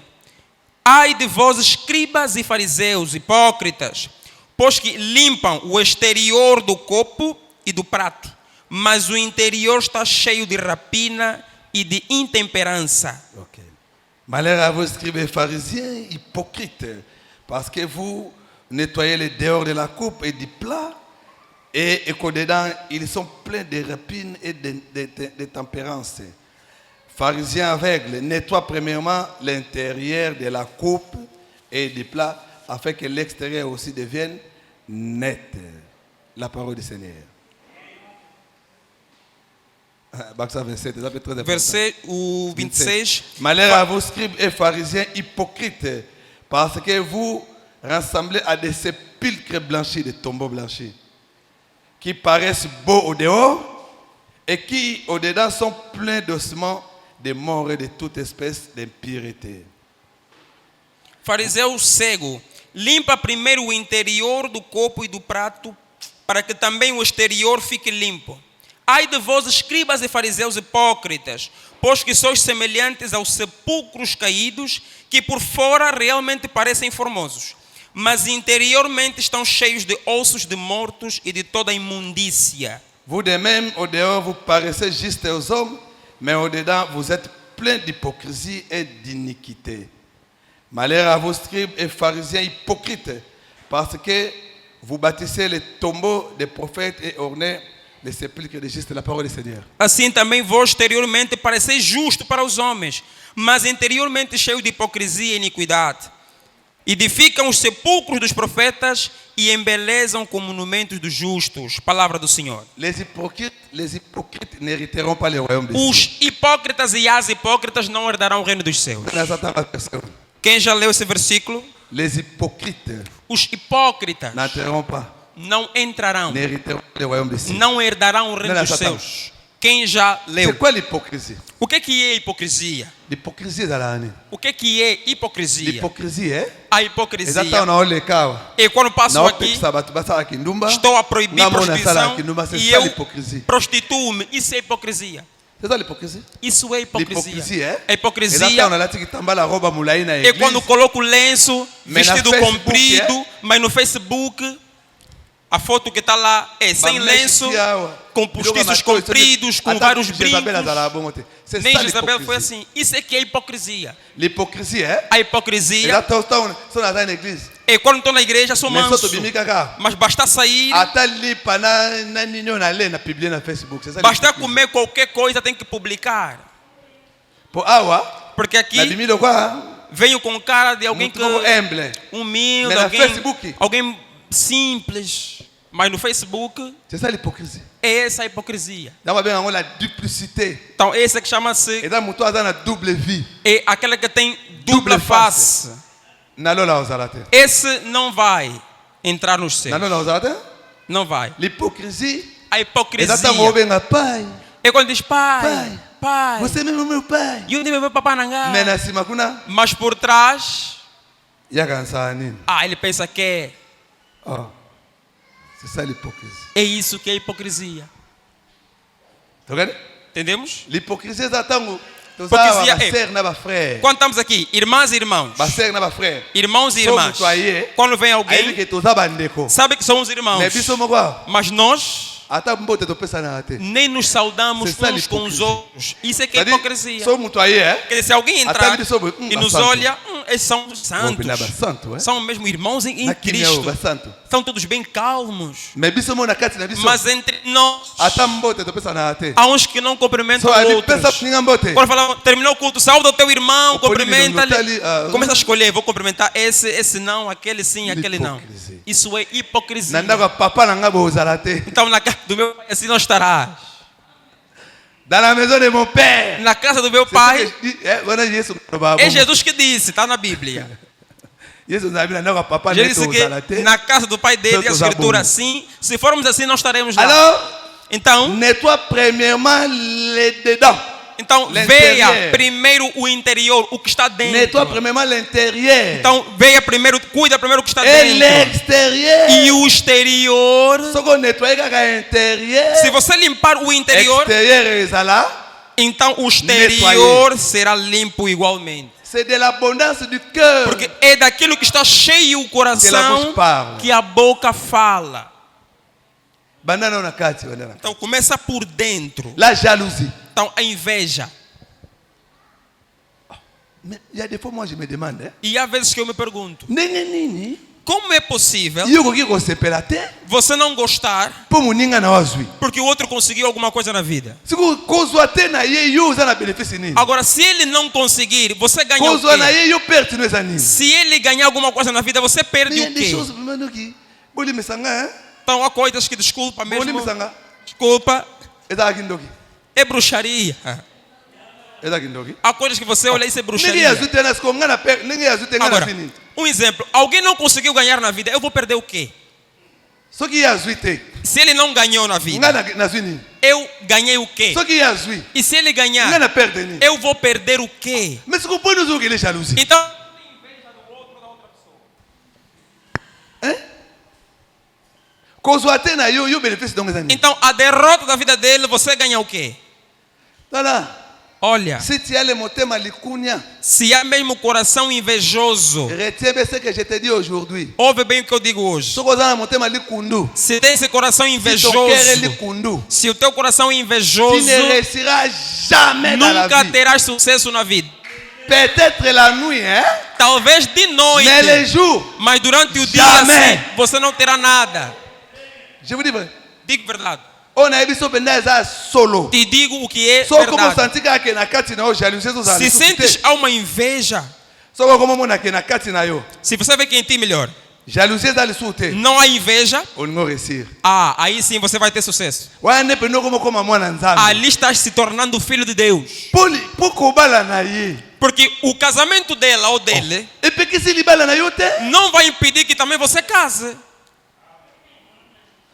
Ai de vós, escribas e fariseus, hipócritas, pois que limpam o exterior do copo e do prato, mas o interior está cheio de rapina e de intemperança. Okay. Malheur à vos scribes et pharisiens, hypocrites, parce que vous nettoyez les dehors de la coupe et du plat, et qu'au-dedans, ils sont pleins de rapines et de tempérance. Pharisiens aveugles, nettoie premièrement l'intérieur de la coupe et du plat, afin que l'extérieur aussi devienne net. La parole du Seigneur. Verset 26. Malheur à vous, scribes et pharisiens hypocrites, parce que vous rassemblez à des sépulcres blanchis, des tombeaux blanchis, qui paraissent beaux au dehors et qui au dedans sont pleins d'ossements, de morts et de toute espèce d'impureté. Fariseu cego, limpa primeiro o interior do copo e do prato, para que também o exterior fique limpo. Ai de vós, escribas e fariseus hipócritas, pois que sois semelhantes aos sepulcros caídos, que por fora realmente parecem formosos, mas interiormente estão cheios de ossos de mortos e de toda imundícia. Vous de même, au dehors, vous paraissez justes aux hommes, mais au dedans, vous êtes pleins d'hypocrisie et d'iniquité. Malheur à vos scribes et pharisiens hypocrites, parce que vous bâtissez les tombeaux des prophètes et ornez les sépulcres de justes, la parole du Seigneur. Assim também vós exteriormente pareceis justo para os homens, mas interiormente cheio de hipocrisia e iniquidade. Edificam os sepulcros dos profetas e embelezam com monumentos dos justos. Palavra do Senhor. Les hypocrites n'hériteront pas le royaume des cieux. Os hipócritas e as hipócritas não herdarão o reino dos céus. Quem já leu esse versículo? Les hypocrites Os hipócritas n'entreront pas, não entrarão, n'hériteront le royaume des cieux. não herdarão o reino Não, dos não, céus. Quem já C'est leu? quoi l'hypocrisie? O que é hipocrisia? L'hypocrisie est dans l'année. O que é hipocrisia? L'hypocrisie est. A hipocrisia. Et E quando passo aqui, estou a proibir prostituição c'est e ça eu l'hypocrisie. prostituo-me. Isso é hipocrisia. C'est ça l'hypocrisie? Isso é L'hypocrisie hipocrisia. est. A hipocrisia Et é quando coloco o lenço Mas na vestido Facebook, comprido, mas no Facebook a foto que está lá é sem lenço, com postiços compridos, com vários brincos. Nem Jezabel foi assim. Isso é que é hipocrisia. L'hypocrisie est. A hipocrisia L'église. é quando estou na igreja, sou Mais manso. ça, Mas basta sair, basta comer qualquer coisa, tem que publicar. Porque aqui venho com cara de alguém que humilde, Mas na Facebook? alguém simples. Mas no Facebook C'est ça l'hypocrisie. é essa a hipocrisia. La duplicité. Então essa que chama-se Et dans mon toit, dans double vie. é aquela que tem dupla Double face. Nalola ozalate. Esse não vai entrar nos céus. Nalola ozalate. Não vai. L'hypocrisie. A hipocrisia Exatamente, pai. é quando diz pai, pai. Você mesmo meu pai. E onde meu papai nangá? Menasi makuna. Mas por trás, Yagansani. ele pensa que é. Oh. C'est ça l'hypocrisie. É isso que é hipocrisia. Tá vendo? Entendemos? L'hypocrisie é tango. Hipocrisia é. Ser na frère. Quando estamos aqui, irmãs e irmãos, Ser na frère. irmãos e irmãs, quando vem Aí alguém, que tu sabe andeko. sabe que somos irmãos, Mais biso mogwa. mas nós Ata mbote to pesa na ate. nem nos saudamos C'est ça uns com os l'hypocrisie. outros. Isso é que é hipocrisia. Sou muito aí, é? Quer dizer, se alguém Até entrar ele soube, e nos santo. olha, eles são santos. Santo, é? São mesmo irmãos em Na Cristo. Cristo. Santo. São todos bem calmos. Mais biso mo na kati na biso. Mas entre nós, Ata mbote to pesa na ate. há uns que não cumprimentam So ali outros. pesa ninga mbote. Quando fala, terminou o culto, saúda o teu irmão, O polígono cumprimenta-lhe. tá ali, Começa a escolher, vou cumprimentar esse não, aquele sim, aquele não. Hipocrisia. Isso é hipocrisia. Nanda kwa papa na ngabo ozalate. Então na casa do meu pai assim não estarás. Dans la maison de mon père. Na casa do meu pai, é É Jesus que disse, está na Bíblia. Jesus papa Jesus disse que na casa do pai dele, a escritura assim, se formos assim, não estaremos lá. Alors, Então, nettoie premièrement les dedans. então L'intérieur. veja primeiro o interior, o que está dentro. Nettoie premièrement l'intérieur. Então, veja primeiro, cuida primeiro o que está Et dentro. l'extérieur. E o exterior, Ce qu'on nettoie l'intérieur. se você limpar o interior, Extérieur est là. então o exterior será limpo igualmente. C'est de l'abondance du cœur. Porque é daquilo que está cheio o coração que a boca fala. Banana na kati, banana. Então começa por dentro. La jalousie. Então a inveja. Mais il y a des fois, moi, je me demande, hein? E há vezes que eu me pergunto, Nene nini? como é possível Yuko kiko sepela te? você não gostar Po muninga na wazui. porque o outro conseguiu alguma coisa na vida? Siku kozwa te na ye yo uza na benefício nini? Agora, se ele não conseguir, você ganha o Kozwa na quê? ye yo perte no eza nini? Se ele ganhar alguma coisa na vida, você perde Mais il y a o des quê? choses vraiment qui boli mesanga, hein? Então há coisas que desculpa Boli mesmo. mesanga. Desculpa, Eza kindoki. é bruxaria. Eza kindoki. Há coisas que você olha e isso é Ningi bruxaria. yazu te na sko ngana per, ningi yazu te ngana Agora, sini. um exemplo. Alguém não conseguiu ganhar na vida, eu vou perder o quê? Soki yazu te. Se ele não ganhou na vida, Ngana na sini. eu ganhei o quê? Soki yazu. E se ele ganhar, Ngana perde ni. eu vou perder o quê? Mais siku poni uzu kile jalousie. Então, Hein? Kozwa te na yo yo benefício donc eza nini? então a derrota da vida dele, você ganha o quê? Tala. Olha, Si tu as le motema likunya, se há mesmo coração invejoso, retiens bien ce que je te dis aujourd'hui. ouve bem o que eu digo hoje. Soko za na motema likundu. Se tem esse coração Si ton invejoso, cœur est likundu, se o teu coração é tu invejoso, ne réussiras jamais dans la nunca vie. terás sucesso na vida. Peut-être la nuit, hein? Talvez de noite, Mais les jours, mas durante o dia Jamais. sim, você não terá nada. je vous dis vrai. Digo verdade. On a visto benda eza solo. Te digo o que é Só como verdade. senti que na kati na yo jalousie zo za. Se sentes há uma inveja, Só como mona que na kati na yo. se você vê que em ti melhor, Jalousie za lisute. não há inveja, On ngo réussir. aí sim você vai ter sucesso. Wa ne peno como mwana nzambe. Ali estás se tornando filho de Deus. Pour kobala na ye. Porque o casamento dela ou dele epekisi libala na yo te. não vai impedir que também você case.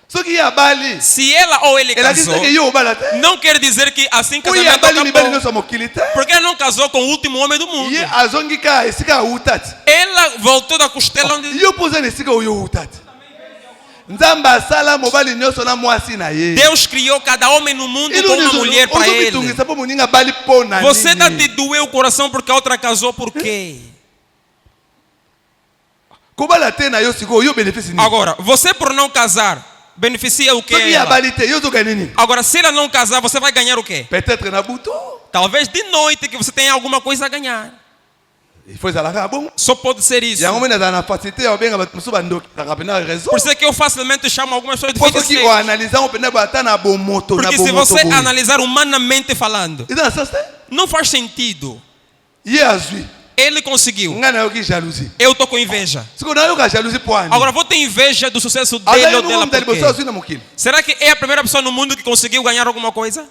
Soki ya bali Se ela ou ele elakisi casou, ke yo obala te. não quer dizer que assim Oyo ya casamento bali mibali acabou. nyonso ya mokili te. Porque ela não casou com o último homem do mundo. Ye azongi ka esika awuta te. Ela voltou da costela onde Yo mpo oza na esika oyo owuta te. Nzambe asala mobali nyonso na mwasi na ye. Deus criou cada homem no mundo com uma mulher para ele. ozobitungisa mpo moninga bali mpo na Você está nini. te doer o coração porque a outra casou, por quê? Kobala te na yo sikoyo yo bénéfice nini. Agora, você por não casar, beneficia o que? Soki ya bali te yo ozoka nini. Agora, se ela não casar, você vai ganhar o quê? Peut-être na butu. Talvez de noite que você tenha alguma coisa a ganhar. Il faut ezalaka bongo. Só pode ser isso. Yango mene azala na facilité ya obenga bato mosusu bandokaka mpena raison. Por isso é que eu facilmente chamo algumas pessoas de Po soki feiticeiros. oanalize yango mpena bata na bomoto na Porque se bomoto você boye. analisar humanamente falando, Eza na sens te. não faz sentido. Ye azwi. Ele conseguiu. Nga nayoki jalousie. Eu tô com inveja. Siko nayoka jalousie po ani. Agora vou ter inveja do sucesso dele Azali ou dela. mungu mutali Por boso quê? azwi na mokili. Será que é a primeira pessoa no mundo que conseguiu ganhar alguma coisa?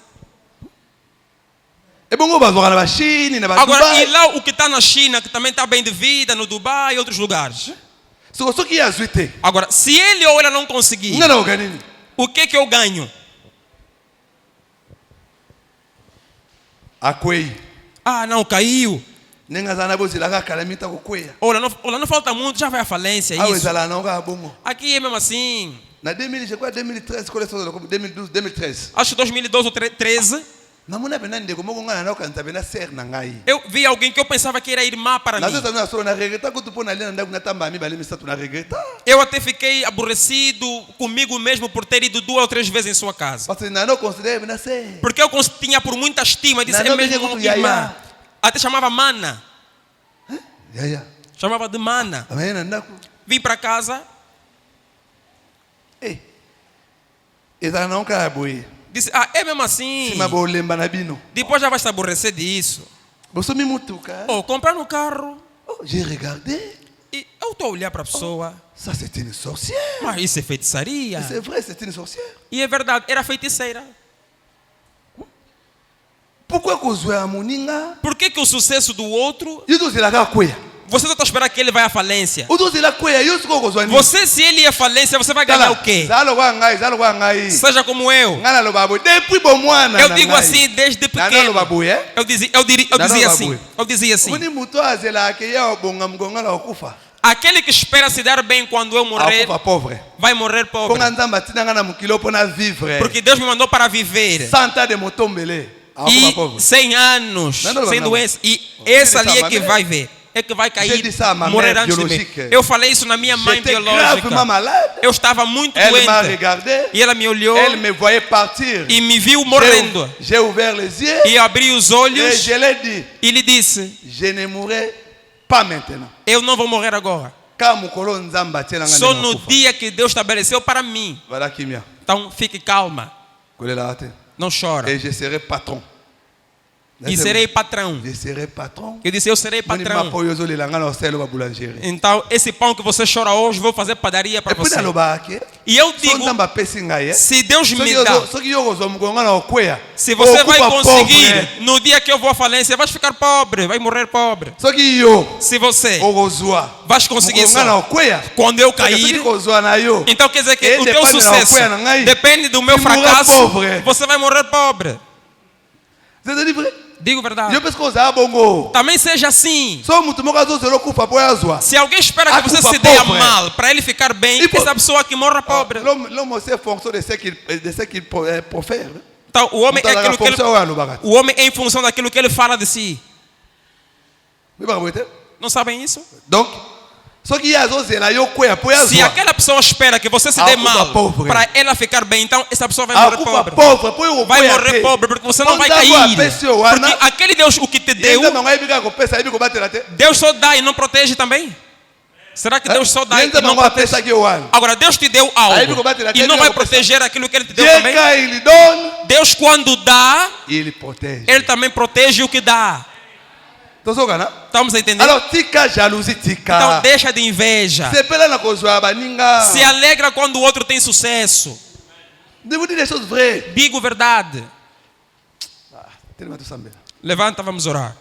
Ebongo bazwaka na bachine na Agora, e badubai. lá o que está na China, que também está bem de vida, no Dubai e outros lugares. Siko soki ye azwi te. Agora, se ele ou ela não conseguir, Nga nayoka nini. o que eu ganho? Akwei. Ah, não, caiu. Ndenge azala na bozela kaka kala mita kokweya. Olha, não falta muito, já vai à falência. Awa Isso. ezala na oka bongo. Aqui é mesmo assim. Na 2000, je crois 2013, kole sozo comme 2012, 2013. Acho que 2012 ou 2013, Namona pena ndeko moko nga na okanisa pena ser na ngai. eu vi alguém que eu pensava que era irmã para mim. Nazo na solo na regreta kutu pona ali na ndaku na tamba mi bali misatu na regreta. Eu até fiquei aborrecido comigo mesmo por ter ido 2 ou 3 vezes em sua casa. Parce que na no considère pena ser. Porque eu tinha por muita estima, disse, Não, é mesmo não, uma não, irmã. Yaya. Até chamava Mana. Ya ya. Chamava de Mana. Amena na ndaku. Vim para casa, Eh. Eza na onka boye. disse, ah, é mesmo assim. Sima bo lemba na bino. Depois já vai se aborrecer disso. Boso mi mutuka. Oh, comprar no carro. Oh, j'ai regardé. E eu estou a olhar para a pessoa. Ça c'est une sorcière. Mas isso é feitiçaria. C'est vrai, c'est une sorcière. E é verdade, era feiticeira. Pourquoi kozwa ya moninga? Por que o sucesso do outro, Yo tozela ka kweya. você só está esperando que ele vai à falência? Otozela kweya yo siko kozwa ni. Você, se ele ia à falência, você vai ganhar o quê? Zalo kwa ngai, zalo kwa ngai. Seja como eu. Nga na loba boye. Depuis bo mwana. Eu digo assim desde Na pequeno. loba boye. Eu dizia assim. Eu dizia assim. Muni mutu azela ke ya bonga mgonga la okufa. Aquele que espera se dar bem quando eu morrer, Akufa pauvre. vai morrer pobre. Ponga nzamba tina nga na mukilo pona vivre. Porque Deus me mandou para viver. 100 ans de motombele. Akufa pauvre. E 100 anos, Não, sem não. doença. E esse ali é que Mamãe. vai ver. É que vai J'ai cair, dit ça à ma morrer mère antes de mim. biologique. Eu falei isso na minha mãe J'étais biológica. gravement malade. Eu estava muito Elle m'a doente. regardé. E ela me olhou Elle me voyait partir. e me viu morrendo. J'ai ouvert les yeux. E abri os Et olhos je l'ai dit. e lhe disse, Je ne mourrai pas maintenant. eu não vou morrer agora. Car mukolo nzamba atiela nga Só ndenge no nakufa. dia que Deus estabeleceu para mim. Voilà kimia. Então fique calma, Kolela te. não chora. Et je serai patron. E serei patrão. Je serai patron. Eu disse, eu serei Moni patrão. mapo yozo lelanga na hôtel ba boulangerie. Então, esse pão que você chora hoje, vou fazer padaria para Et puis você. na loba ke. E eu So digo, nzamba pesi ngai. se Deus me Soki dá, yozo soki yozo zo mgonga na okweya. se você vai Okufa conseguir, pobre. no dia que eu vou à falência, vai ficar pobre, vai morrer pobre. Soki yo Se você okozwa. vai conseguir Mgonga na só, okweya. quando eu Soki cair, kozwa na yo. então quer dizer que Ele o teu depende da sucesso coisa, não é? depende do meu Se morrer fracasso, pobre. você vai morrer pobre. C'est vrai. Digo verdade. Yo penso kozwa bongo. Também seja assim. So mutu moko azozela okufa po yazwa. Se alguém espera que você Akufa se dê pobre. mal para ele ficar bem, E po- essa pessoa que morra pobre. L'homme c'est fonction de ce qu'il profère. Então, o homem é Mutala aquilo que ele, fonction wana bakati. o homem é em função daquilo que ele fala de si. Mi ba boite. Não sabem isso? Donc soki yazozela yo kweya po Se yazwa. aquela pessoa espera que você se dê Akufa mal pobre. para ela ficar bem, então essa pessoa vai morrer Akufa pobre. pauvre po yo Vai kweya morrer te. pobre porque você não vai Onzago cair. apesi yo wana. Porque aquele Deus o que te deu, Yenza mangai bika kopesa yebi kobatela te. Deus só dá e não protege também? Será que Deus só dá e Yenza não mangai protege? apesa ki yo wana. Agora, Deus te deu Aí algo fica batendo até e não ele vai não precisa. proteger aquilo que Ele te deu Dieu também? quand il donne, Deus, quando dá, il protège. Ele também protege o que dá. Tozokana? Estamos a entender? Alors tika jalousie tika. Então, deixa de inveja. Sepela na kozwa baninga. Se alegra quando o outro tem sucesso. De vous dire des choses vraies. Digo verdade. Tellement tout semble. Levanta, vamos orar.